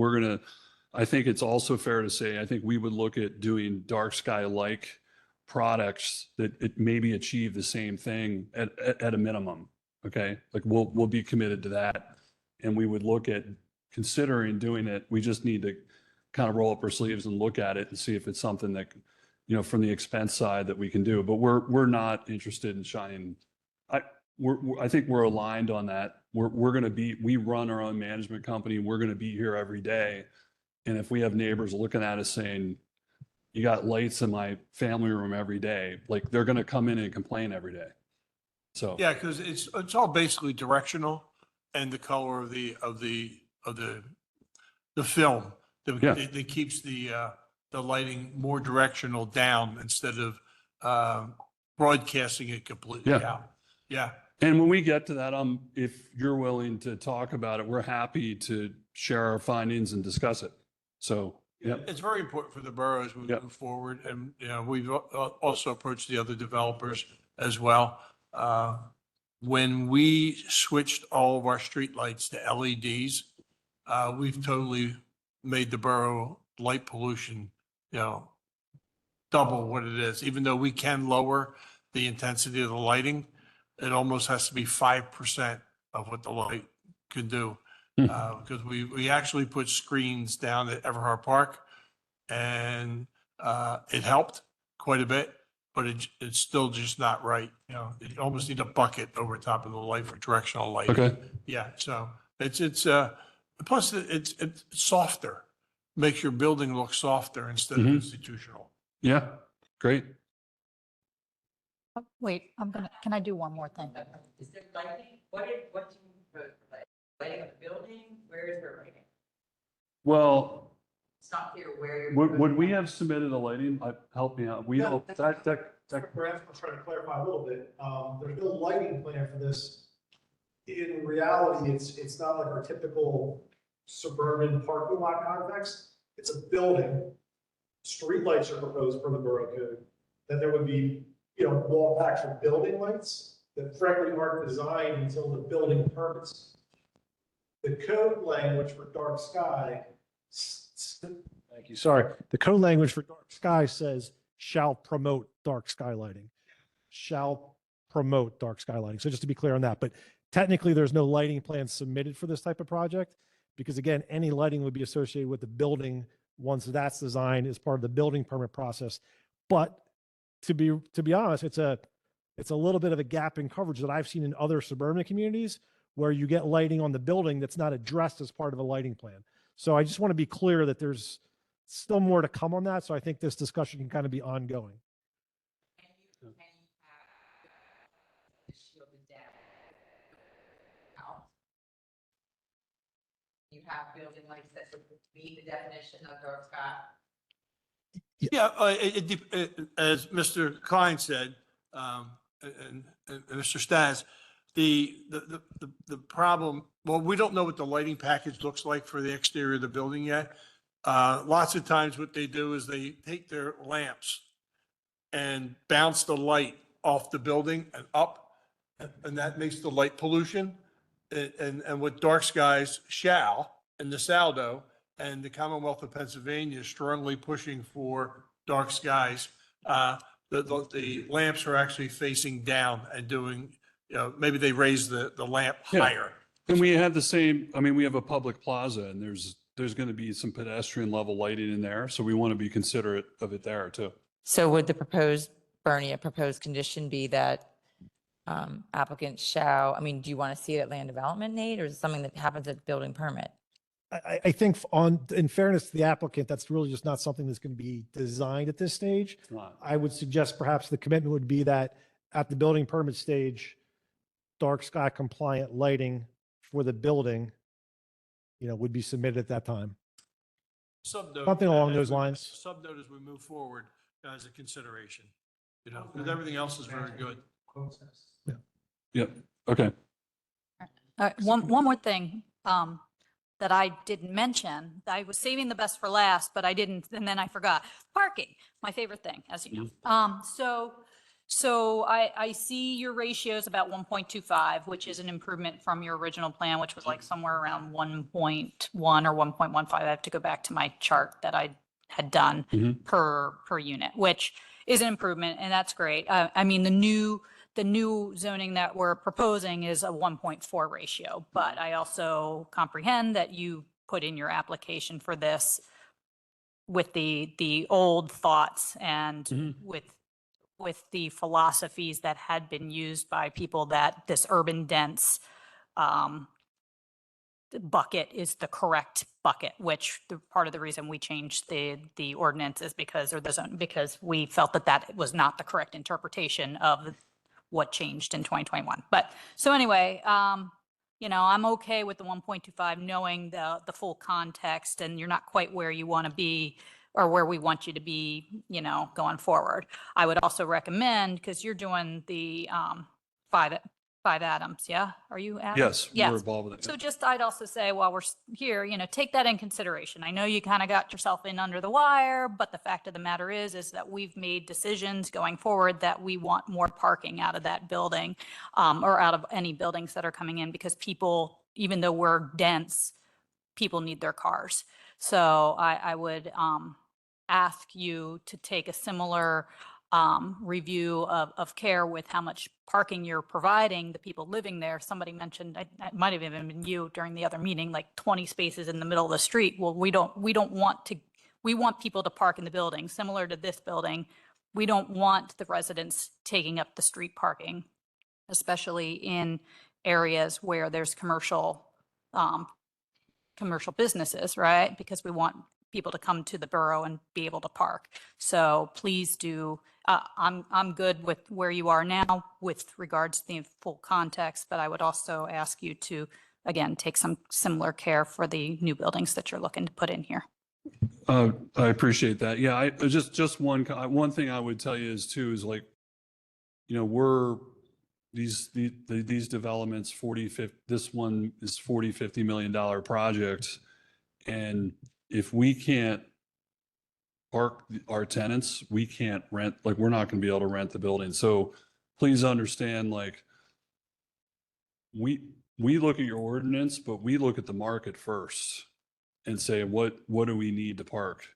I think it's also fair to say, I think we would look at doing dark sky like products that it maybe achieve the same thing at a minimum. Okay. Like we'll be committed to that, and we would look at considering doing it. We just need to kind of roll up our sleeves and look at it and see if it's something that, from the expense side that we can do. But we're not interested in shining. I think we're aligned on that. We run our own management company. We're going to be here every day. And if we have neighbors looking at us saying, you got lights in my family room every day, like they're going to come in and complain every day. So Yeah, because it's all basically directional, and the color of the film that keeps the lighting more directional down instead of broadcasting it completely out. Yeah. And when we get to that, if you're willing to talk about it, we're happy to share our findings and discuss it. So, yeah. It's very important for the borough as we move forward. And, we've also approached the other developers as well. When we switched all of our streetlights to LEDs, we've totally made the borough light pollution, double what it is. Even though we can lower the intensity of the lighting, it almost has to be 5% of what the light can do. Because we actually put screens down at Everhart Park, and it helped quite a bit, but it's still just not right. You almost need a bucket over top of the light for directional lighting. Okay. Yeah, so it's plus it's softer, makes your building look softer instead of institutional. Yeah. Great. Oh, wait, can I do one more thing? Is there lighting? What do you propose? Lighting of the building? Where is there lighting? Well, It's not clear where. would we have submitted a lighting? Help me out. We Yeah, don't, that, Perhaps I'm trying to clarify a little bit. There's no lighting plan for this. In reality, it's not like our typical suburban parking lot context. It's a building. Streetlights are proposed per the borough code. Then there would be, wall packs for building lights that frankly aren't designed until the building permits. The code language for dark sky. Thank you. Sorry. The code language for dark sky says shall promote dark sky lighting. Shall promote dark sky lighting. So just to be clear on that, but technically there's no lighting plan submitted for this type of project because again, any lighting would be associated with the building once that's designed as part of the building permit process. But to be honest, it's a little bit of a gap in coverage that I've seen in other suburban communities where you get lighting on the building that's not addressed as part of a lighting plan. So I just want to be clear that there's still more to come on that. So I think this discussion can kind of be ongoing. You have building lights that would meet the definition of dark sky? Yeah, as Mr. Klein said, and Mr. Stas, the problem, well, we don't know what the lighting package looks like for the exterior of the building yet. Lots of times what they do is they take their lamps and bounce the light off the building and up, and that makes the light pollution. And with dark skies shall, and the Saldo, and the Commonwealth of Pennsylvania is strongly pushing for dark skies. The lamps are actually facing down and doing, maybe they raise the lamp Yeah. higher. and we have the same, I mean, we have a public plaza and there's going to be some pedestrian level lighting in there. So we want to be considerate of it there too. So would the proposed, Bernie, a proposed condition be that applicants shall, I mean, do you want to see it at land development, Nate, or is it something that happens at building permit? I think in fairness to the applicant, that's really just not something that's going to be designed at this stage. It's not. I would suggest perhaps the commitment would be that at the building permit stage, dark sky compliant lighting for the building, would be submitted at that time. Subnote, Something along as those we- lines. Subnote as we move forward as a consideration, because everything else is very good. Yep. Okay. All right, one more thing that I didn't mention. I was saving the best for last, but I didn't, and then I forgot. Parking, my favorite thing, as you know. So I see your ratio is about 1.25, which is an improvement from your original plan, which was like somewhere around 1.1 or 1.15. I have to go back to my chart that I had done per unit, which is an improvement, and that's great. I mean, the new zoning that we're proposing is a 1.4 ratio, but I also comprehend that you put in your application for this with the old thoughts and with the philosophies that had been used by people that this urban dense bucket is the correct bucket, which part of the reason we changed the ordinance is because we felt that was not the correct interpretation of what changed in 2021. But so anyway, I'm okay with the 1.25, knowing the full context, and you're not quite where you want to be or where we want you to be, going forward. I would also recommend, because you're doing the 5 Adams, yeah? Are you Adams? Yes. Yes. We're involved with it. So just, I'd also say while we're here, take that in consideration. I know you kind of got yourself in under the wire, but the fact of the matter is that we've made decisions going forward that we want more parking out of that building, or out of any buildings that are coming in, because people, even though we're dense, people need their cars. So I would ask you to take a similar review of care with how much parking you're providing the people living there. Somebody mentioned, it might have even been you during the other meeting, like 20 spaces in the middle of the street. Well, we want people to park in the building, similar to this building. We don't want the residents taking up the street parking, especially in areas where there's commercial businesses, right? Because we want people to come to the borough and be able to park. So please do, I'm good with where you are now with regards to the full context, but I would also ask you to, again, take some similar care for the new buildings that you're looking to put in here. I appreciate that. Yeah, I just one thing I would tell you is too, is like, you know, we're these developments, 40, 50, this one is $40-50 million project. And if we can't park our tenants, we can't rent, like, we're not going to be able to rent the building. So please understand, like, we look at your ordinance, but we look at the market first and say, what do we need to park?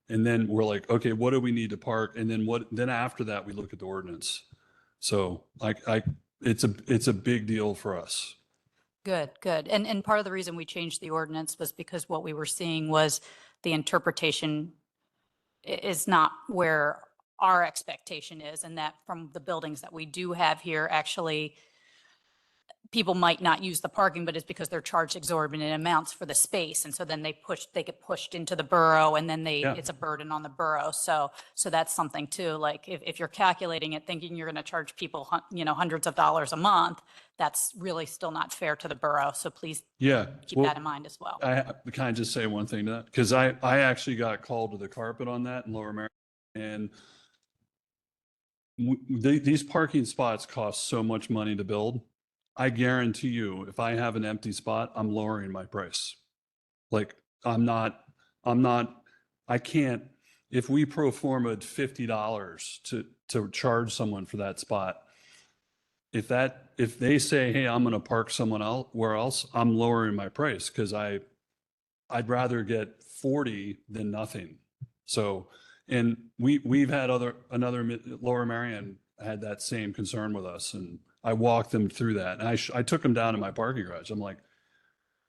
And then we're like, okay, what do we need to park? And then after that, we look at the ordinance. So it's a big deal for us. Good, good. And part of the reason we changed the ordinance was because what we were seeing was the interpretation is not where our expectation is, and that from the buildings that we do have here, actually, people might not use the parking, but it's because they're charged exorbitant amounts for the space. And so then they get pushed into the borough, and then Yeah. it's a burden on the borough. So that's something too. Like if you're calculating it, thinking you're going to charge people, hundreds of dollars a month, that's really still not fair to the borough. So please Yeah. keep Well, that in mind as well. can I just say one thing to that? Because I actually got called to the carpet on that in Lower Merion. And these parking spots cost so much money to build. I guarantee you, if I have an empty spot, I'm lowering my price. Like, I can't, if we pro forma'd $50 to charge someone for that spot, if they say, hey, I'm going to park where else, I'm lowering my price because I'd rather get 40 than nothing. So, and we've had Lower Merion had that same concern with us, and I walked them through that. And I took them down in my parking garage. I'm like,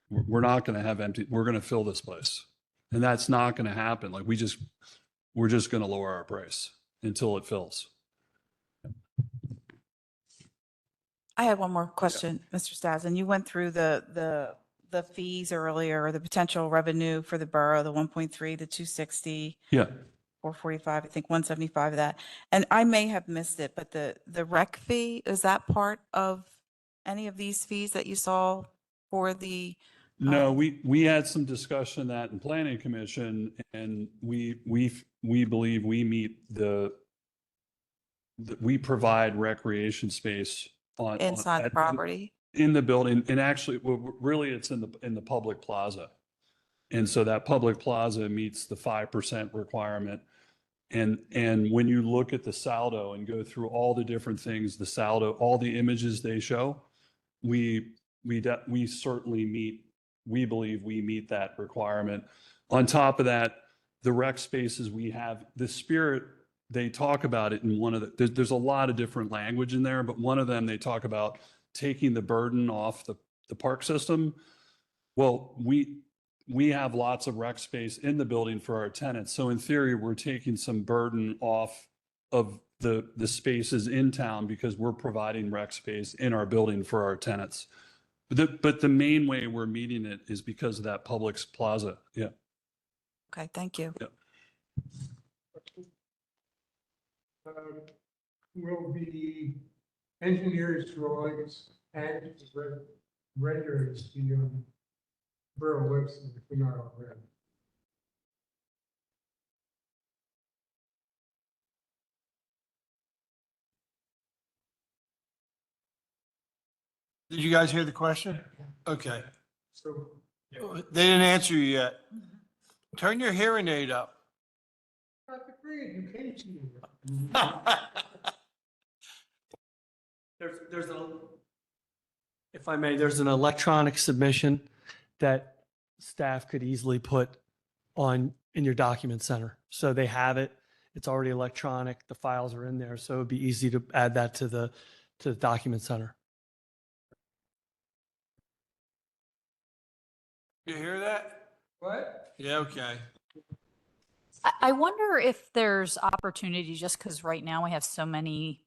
we're not going to have empty, we're going to fill this place. And that's not going to happen. Like, we're just going to lower our price until it fills. I had one more question, Mr. Stassen. You went through the fees earlier, or the potential revenue for the borough, the 1.3, the 260. Yeah. 445, I think 175 of that. And I may have missed it, but the rec fee, is that part of any of these fees that you saw for the? No, we had some discussion that in planning commission, and we believe we meet we provide recreation space Inside the property? In the building. And actually, well, really it's in the public plaza. And so that public plaza meets the 5% requirement. And when you look at the saldo and go through all the different things, the saldo, all the images they show, we certainly meet, we believe we meet that requirement. On top of that, the rec spaces we have, the Spirit, they talk about it in one of there's a lot of different language in there, but one of them, they talk about taking the burden off the park system. Well, we have lots of rec space in the building for our tenants. So in theory, we're taking some burden off of the spaces in town because we're providing rec space in our building for our tenants. But the main way we're meeting it is because of that Publix plaza. Yeah. Okay, thank you. Yeah. Will the engineer's drawings and renderings be on borough website if we're not already? Did you guys hear the question? Okay. So, They didn't answer you yet. Turn your hearing aid up. Dr. Freed, you came to me. If I may, there's an electronic submission that staff could easily put in your document center. So they have it. It's already electronic. The files are in there. So it'd be easy to add that to the document center. You hear that? What? Yeah, okay. I wonder if there's opportunity, just because right now we have so many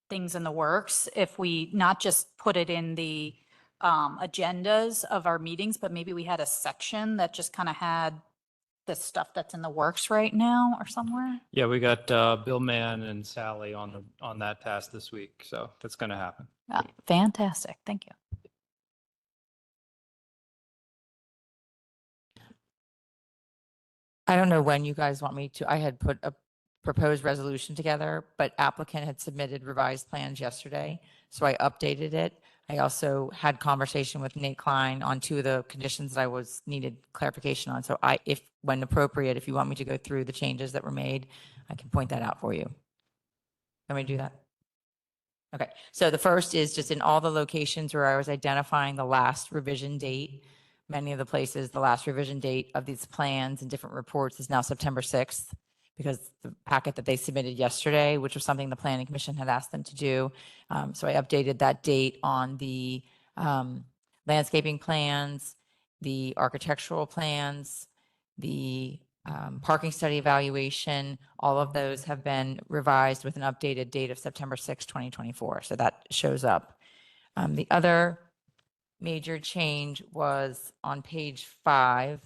things in the works, if we not just put it in the agendas of our meetings, but maybe we had a section that just kind of had the stuff that's in the works right now or somewhere? Yeah, we got Bill Mann and Sally on that task this week, so that's going to happen. Fantastic. Thank you. I don't know when you guys want me to, I had put a proposed resolution together, but applicant had submitted revised plans yesterday, so I updated it. I also had conversation with Nate Klein on 2 of the conditions that I needed clarification on. So if, when appropriate, if you want me to go through the changes that were made, I can point that out for you. Let me do that. Okay, so the first is just in all the locations where I was identifying the last revision date. Many of the places, the last revision date of these plans and different reports is now September 6th, because the packet that they submitted yesterday, which was something the Planning Commission had asked them to do. So I updated that date on the landscaping plans, the architectural plans, the parking study evaluation. All of those have been revised with an updated date of September 6, 2024. So that shows up. The other major change was on page 5.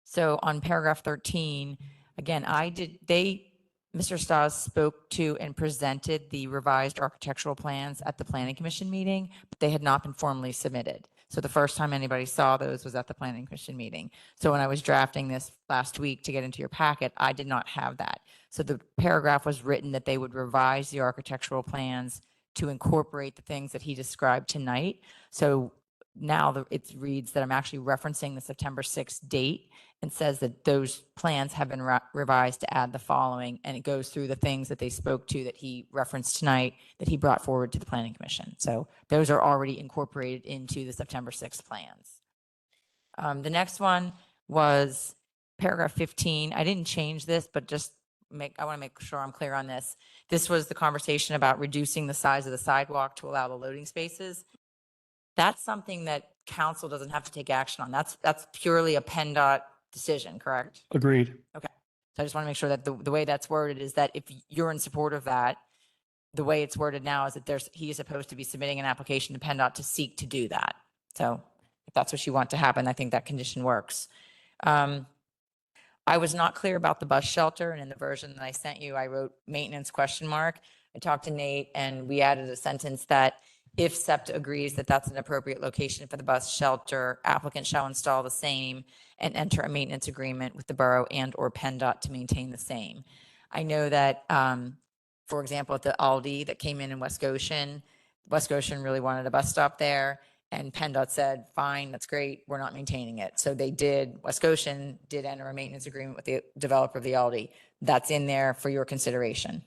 So on paragraph 13, again, Mr. Stas spoke to and presented the revised architectural plans at the Planning Commission meeting, but they had not been formally submitted. So the first time anybody saw those was at the Planning Commission meeting. So when I was drafting this last week to get into your packet, I did not have that. So the paragraph was written that they would revise the architectural plans to incorporate the things that he described tonight. So now it reads that I'm actually referencing the September 6th date and says that those plans have been revised to add the following, and it goes through the things that they spoke to that he referenced tonight that he brought forward to the Planning Commission. So those are already incorporated into the September 6th plans. The next one was paragraph 15. I didn't change this, but I want to make sure I'm clear on this. This was the conversation about reducing the size of the sidewalk to allow the loading spaces. That's something that council doesn't have to take action on. That's purely a PennDOT decision, correct? Agreed. Okay. So I just want to make sure that the way that's worded is that if you're in support of that, the way it's worded now is that he is supposed to be submitting an application to PennDOT to seek to do that. So if that's what you want to happen, I think that condition works. I was not clear about the bus shelter, and in the version that I sent you, I wrote maintenance ? I talked to Nate and we added a sentence that if SEPTA agrees that that's an appropriate location for the bus shelter, applicant shall install the same and enter a maintenance agreement with the borough and/or PennDOT to maintain the same. I know that, for example, at the Aldi that came in West Goshen really wanted a bus stop there, and PennDOT said, fine, that's great, we're not maintaining it. So West Goshen did enter a maintenance agreement with the developer of the Aldi. That's in there for your consideration.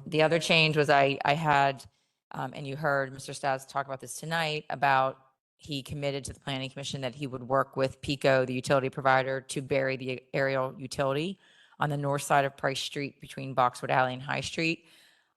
The other change was I had, and you heard Mr. Stas talk about this tonight, about he committed to the Planning Commission that he would work with PECO, the utility provider, to bury the aerial utility on the north side of Price Street between Boxwood Alley and High Street.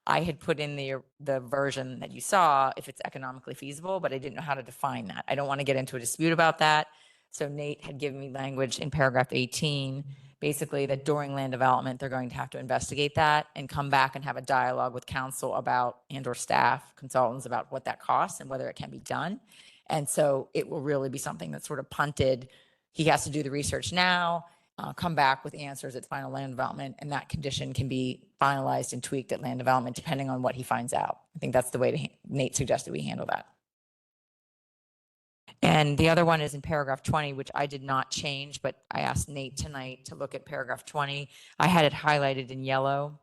I had put in the version that you saw if it's economically feasible, but I didn't know how to define that. I don't want to get into a dispute about that. So Nate had given me language in paragraph 18, basically that during land development, they're going to have to investigate that and come back and have a dialogue with council about, and/or staff, consultants about what that costs and whether it can be done. And so it will really be something that's sort of punted. He has to do the research now, come back with answers at final land development, and that condition can be finalized and tweaked at land development depending on what he finds out. I think that's the way Nate suggested we handle that. And the other one is in paragraph 20, which I did not change, but I asked Nate tonight to look at paragraph 20. I had it highlighted in yellow.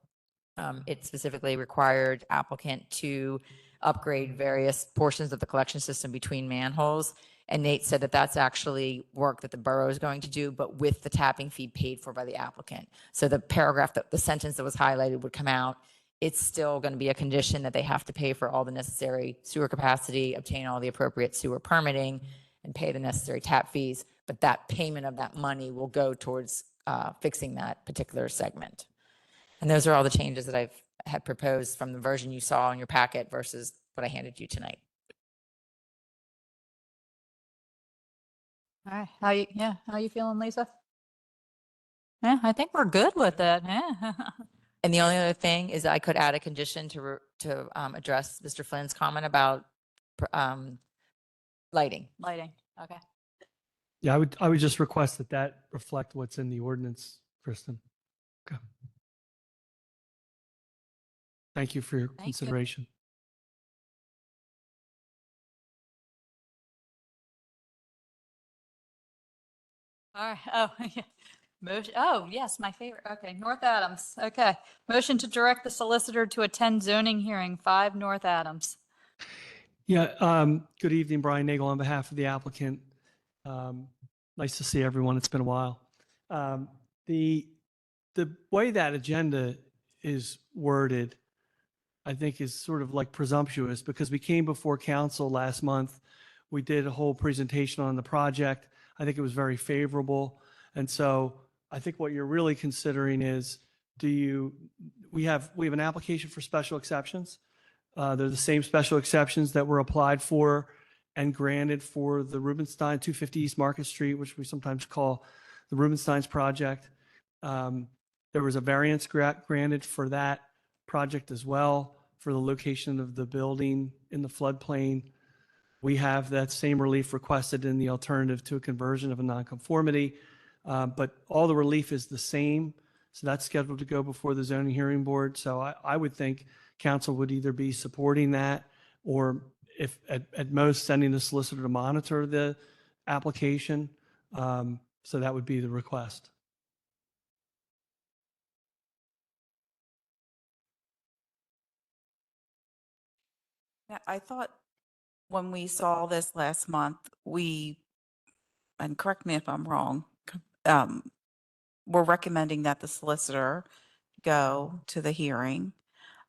It specifically required applicant to upgrade various portions of the collection system between manholes. And Nate said that that's actually work that the borough is going to do, but with the tapping fee paid for by the applicant. So the paragraph, the sentence that was highlighted would come out. It's still going to be a condition that they have to pay for all the necessary sewer capacity, obtain all the appropriate sewer permitting, and pay the necessary tap fees. But that payment of that money will go towards fixing that particular segment. And those are all the changes that I've had proposed from the version you saw in your packet versus what I handed you tonight. All right. How you feeling, Lisa? Yeah, I think we're good with it. Yeah. And the only other thing is I could add a condition to address Mr. Flynn's comment about lighting. Lighting. Okay. Yeah, I would just request that that reflect what's in the ordinance, Kristen. Okay. Thank you for your you. consideration. All right. Oh, yeah. Motion, oh, yes, my favorite. Okay, North Adams. Okay. Motion to direct the solicitor to attend zoning hearing 5 North Adams. Yeah, good evening, Brian Nagel on behalf of the applicant. Nice to see everyone. It's been a while. The way that agenda is worded, I think is sort of like presumptuous because we came before council last month. We did a whole presentation on the project. I think it was very favorable. And so I think what you're really considering is, we have an application for special exceptions. They're the same special exceptions that were applied for and granted for the Rubenstein 250 East Market Street, which we sometimes call the Rubenstein's project. There was a variance granted for that project as well, for the location of the building in the floodplain. We have that same relief requested in the alternative to a conversion of a nonconformity, but all the relief is the same. So that's scheduled to go before the zoning hearing board. So I would think council would either be supporting that, or if at most sending the solicitor to monitor the application. So that would be the request. Yeah, I thought when we saw this last month, and correct me if I'm wrong, we're recommending that the solicitor go to the hearing.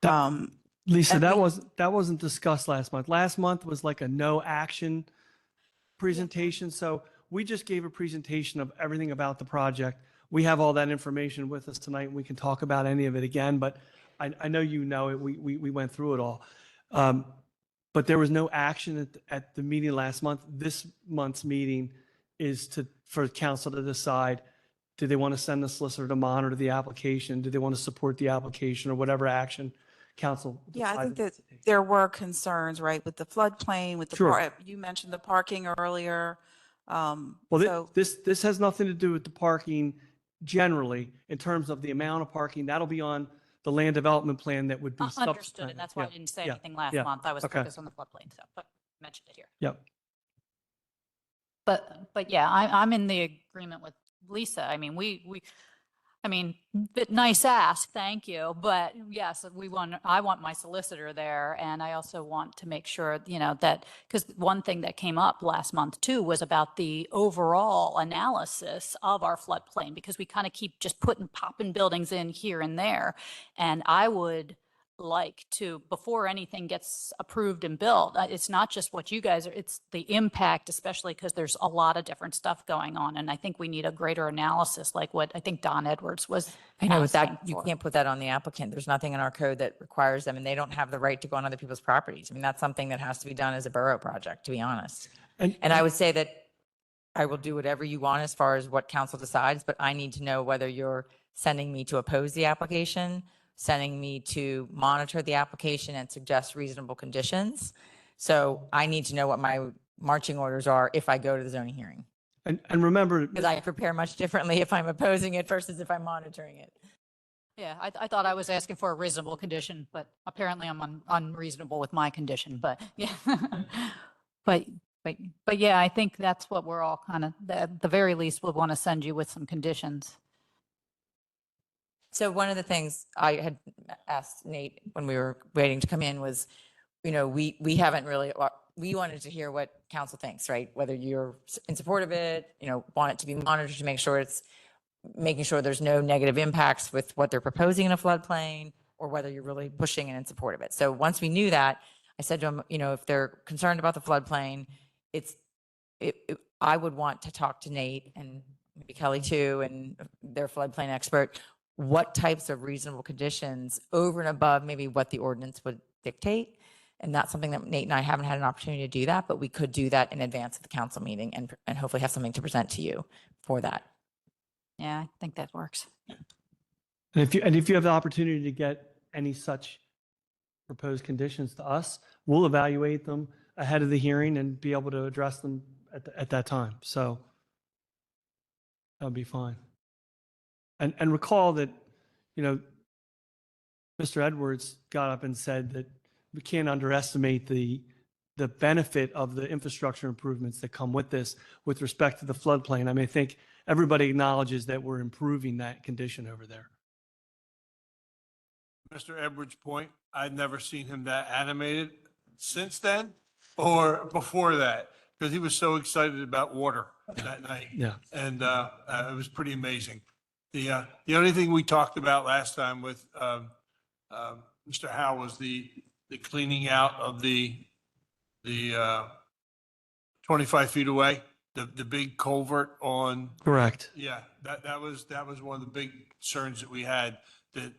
That- Lisa, and that we- wasn't discussed last month. Last month was like a no action presentation. So we just gave a presentation of everything about the project. We have all that information with us tonight, and we can talk about any of it again, but I know you know it. We went through it all. But there was no action at the meeting last month. This month's meeting is for council to decide, do they want to send the solicitor to monitor the application? Do they want to support the application, or whatever action council Yeah, I think decided that to take? there were concerns, right, with the floodplain, with the, Sure. you mentioned the parking earlier. Well, So, this has nothing to do with the parking generally, in terms of the amount of parking. That'll be on the land development plan that would be Understood, subsequent. and that's why I Yeah, didn't say yeah, anything last yeah, month. I was okay. focused on the floodplain stuff, but mentioned it here. Yep. But yeah, I'm in the agreement with Lisa. I mean, bit nice ask, thank you. But yes, I want my solicitor there. And I also want to make sure, that, because one thing that came up last month too was about the overall analysis of our floodplain, because we kind of keep just popping buildings in here and there. And I would like to, before anything gets approved and built, it's not just what you guys are, it's the impact, especially because there's a lot of different stuff going on. And I think we need a greater analysis, like what I think Don Edwards was I know, but asking that, you for. can't put that on the applicant. There's nothing in our code that requires them, and they don't have the right to go on other people's properties. I mean, that's something that has to be done as a borough project, to be honest. And I would say that I will do whatever you want as far as what council decides, but I need to know whether you're sending me to oppose the application, sending me to monitor the application and suggest reasonable conditions. So I need to know what my marching orders are if I go to the zoning hearing, And remember, because I prepare much differently if I'm opposing it versus if I'm monitoring it. Yeah, I thought I was asking for a reasonable condition, but apparently I'm unreasonable with my condition, but yeah. But yeah, I think that's what we're all kind of, at the very least, would want to send you with some conditions. So one of the things I had asked Nate when we were waiting to come in was, we haven't really, we wanted to hear what council thinks, right? Whether you're in support of it, want it to be monitored to make sure it's making sure there's no negative impacts with what they're proposing in a floodplain, or whether you're really pushing and in support of it. So once we knew that, I said to them, if they're concerned about the floodplain, I would want to talk to Nate and maybe Kelly too, and their floodplain expert, what types of reasonable conditions over and above maybe what the ordinance would dictate. And that's something that Nate and I haven't had an opportunity to do that, but we could do that in advance of the council meeting and hopefully have something to present to you for that. Yeah, I think that works. and if you have the opportunity to get any such proposed conditions to us, we'll evaluate them ahead of the hearing and be able to address them at that time. So That'll be fine. And recall that, you know, Mr. Edwards got up and said that we can't underestimate the benefit of the infrastructure improvements that come with this with respect to the floodplain. I mean, I think everybody acknowledges that we're improving that condition over there. Mr. Edwards' point, I'd never seen him that animated since then or before that, because he was so excited about water that night. Yeah. And it was pretty amazing. The only thing we talked about last time with Mr. Howe was the cleaning out of the 25 feet away, the big culvert on. Correct. Yeah, that was one of the big concerns that we had, that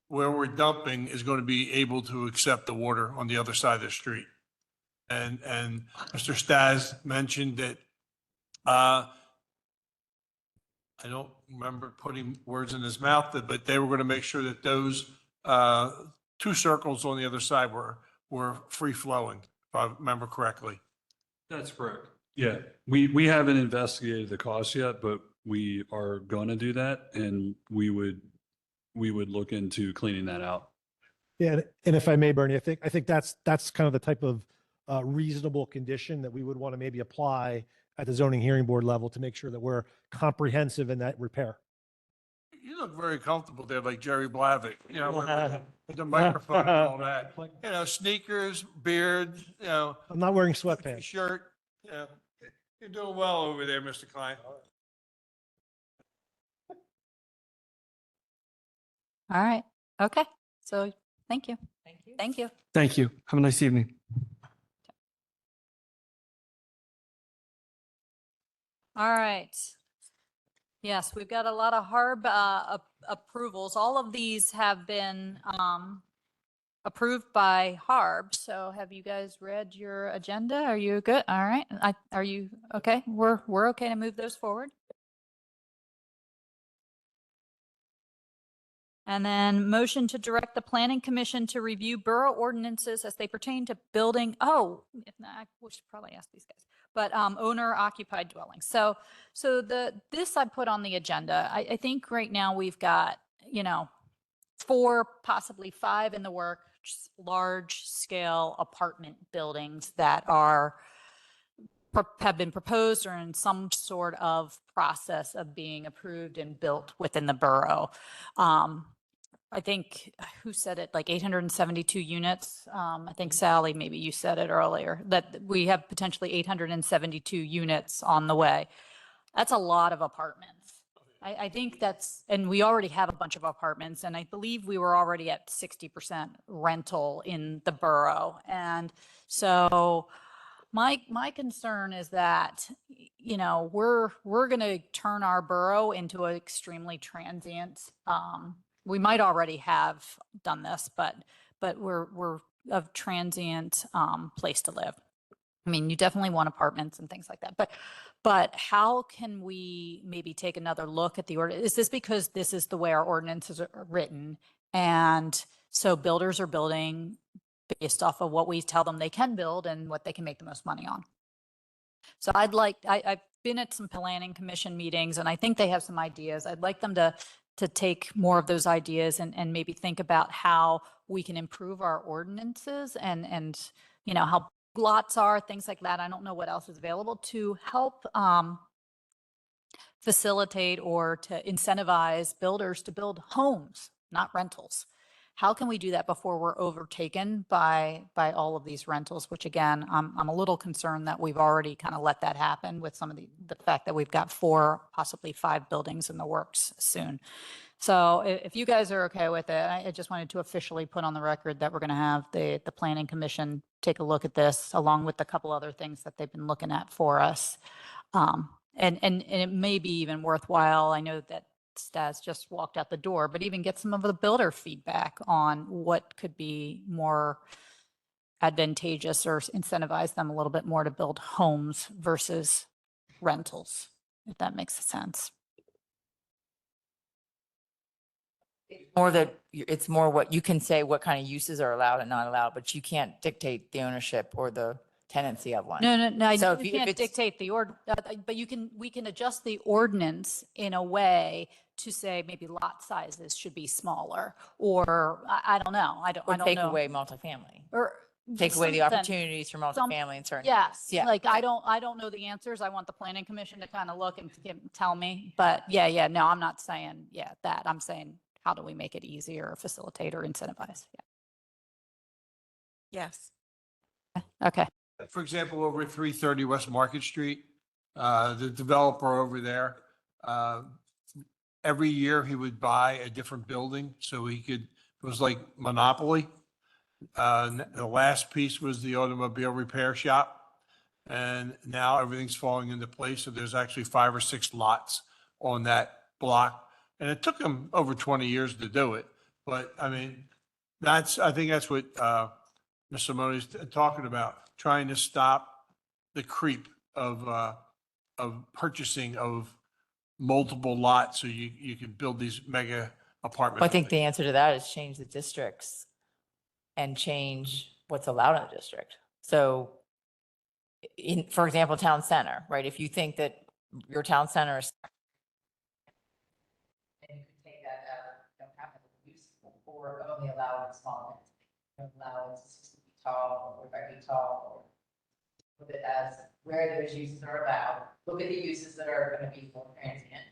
where we're dumping is going to be able to accept the water on the other side of the street. And Mr. Stas mentioned that, I don't remember putting words in his mouth, but they were going to make sure that those 2 circles on the other side were free flowing, if I remember correctly. That's correct. Yeah, we haven't investigated the cost yet, but we are going to do that, and we would look into cleaning that out. Yeah, and if I may, Bernie, I think that's kind of the type of reasonable condition that we would want to maybe apply at the zoning hearing board level to make sure that we're comprehensive in that repair. You look very comfortable there, like Jerry Blavitt, you know, with the microphone and all that. You know, sneakers, beard, you know, I'm not wearing sweatpants. shirt, you know. You're doing well over there, Mr. Klein. All right. Okay. So thank you. Thank you. Thank you. Thank you. Have a nice evening. All right. Yes, we've got a lot of HARB approvals. All of these have been approved by HARB. So have you guys read your agenda? Are you good? All right. Are you okay? We're okay to move those forward. And then motion to direct the planning commission to review borough ordinances as they pertain to building. Oh, I should probably ask these guys, but owner occupied dwellings. So this I put on the agenda. I think right now we've got, 4, possibly 5 in the works, large scale apartment buildings that have been proposed or in some sort of process of being approved and built within the borough. I think, who said it, like 872 units? I think Sally, maybe you said it earlier, that we have potentially 872 units on the way. That's a lot of apartments. I think and we already have a bunch of apartments, and I believe we were already at 60% rental in the borough. And so my concern is that, we're going to turn our borough into an extremely transient, we might already have done this, but we're a transient place to live. I mean, you definitely want apartments and things like that, but how can we maybe take another look at the order? Is this because this is the way our ordinances are written, and so builders are building based off of what we tell them they can build and what they can make the most money on? So I've been at some planning commission meetings, and I think they have some ideas. I'd like them to take more of those ideas and maybe think about how we can improve our ordinances and how lots are, things like that. I don't know what else is available to help facilitate or to incentivize builders to build homes, not rentals. How can we do that before we're overtaken by all of these rentals, which again, I'm a little concerned that we've already kind of let that happen with some of the fact that we've got 4, possibly 5 buildings in the works soon. So if you guys are okay with it, I just wanted to officially put on the record that we're going to have the planning commission take a look at this along with a couple other things that they've been looking at for us. And it may be even worthwhile. I know that Stas just walked out the door, but even get some of the builder feedback on what could be more advantageous or incentivize them a little bit more to build homes versus rentals, if that makes sense. It's more what you can say, what kind of uses are allowed and not allowed, but you can't dictate the ownership or the tenancy of one. No, no, no, So if you you- if can't it's- dictate the but we can adjust the ordinance in a way to say maybe lot sizes should be smaller, or I don't know, I Or don't take know. away multifamily. Or Take away the something. opportunities for Some- multifamily in certain. Yes, Yeah. like I don't know the answers. I want the planning commission to kind of look and tell me, but yeah, no, I'm not saying, that. I'm saying, how do we make it easier, facilitate or incentivize? Yes. Yeah. Okay. For example, over at 330 West Market Street, the developer over there, every year he would buy a different building so he could, it was like monopoly. The last piece was the automobile repair shop. And now everything's falling into place. So there's actually 5 or 6 lots on that block. And it took him over 20 years to do it. But I mean, I think that's what Ms. Simone's talking about, trying to stop the creep of purchasing of multiple lots so you can build these mega apartment. I think the buildings. answer to that is change the districts and change what's allowed in the district. So for example, town center, right? If you think that your town center is. And you could take that out, don't have to use, or only allow it in small. Don't allow it to 60 feet tall or 5 feet tall. Or look at it as where those uses are allowed. Look at the uses that are going to be more transient.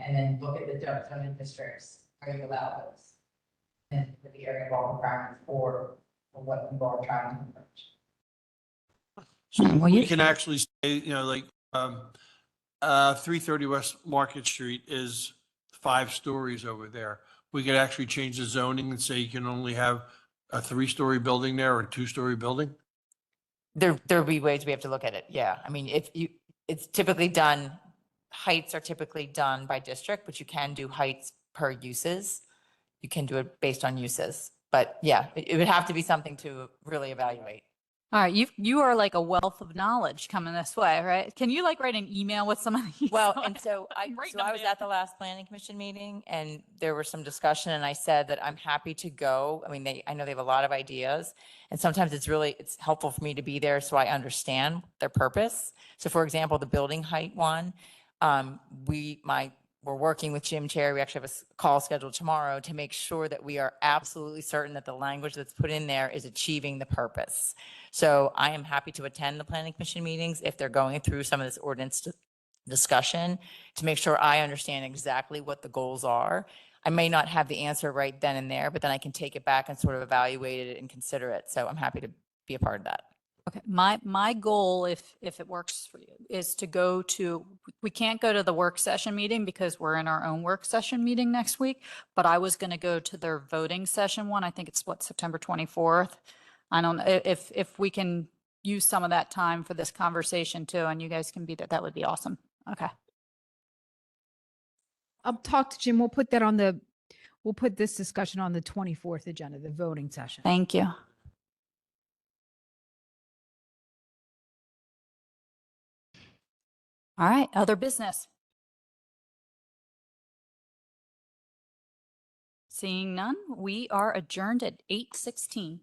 And then look at the zoning districts, where you allow those. And the area of requirements for what people are trying to approach. So Well, we you- can actually say, like, 330 West Market Street is 5 stories over there. We could actually change the zoning and say you can only have a 3-story building there or a 2-story building. There'll be ways we have to look at it. Yeah. I mean, it's typically done, heights are typically done by district, but you can do heights per uses. You can do it based on uses, but yeah, it would have to be something to really evaluate. All right, you are like a wealth of knowledge coming this way, right? Can you like write an email with some of these? Well, So and so I'm writing I them was down. at the last planning commission meeting and there was some discussion and I said that I'm happy to go. I mean, I know they have a lot of ideas and sometimes it's helpful for me to be there so I understand their purpose. So for example, the building height one, we're working with Jim Cherry. We actually have a call scheduled tomorrow to make sure that we are absolutely certain that the language that's put in there is achieving the purpose. So I am happy to attend the planning commission meetings if they're going through some of this ordinance discussion to make sure I understand exactly what the goals are. I may not have the answer right then and there, but then I can take it back and sort of evaluate it and consider it. So I'm happy to be a part of that. Okay, my goal, if it works for you, is to go to, we can't go to the work session meeting because we're in our own work session meeting next week, but I was going to go to their voting session one. I think it's September 24th. I don't know if we can use some of that time for this conversation too, and you guys can be there, that would be awesome. Okay. I'll talk to Jim. We'll put this discussion on the 24th agenda, the voting session. Thank you. All right, other business. Seeing none, we are adjourned at 8:16.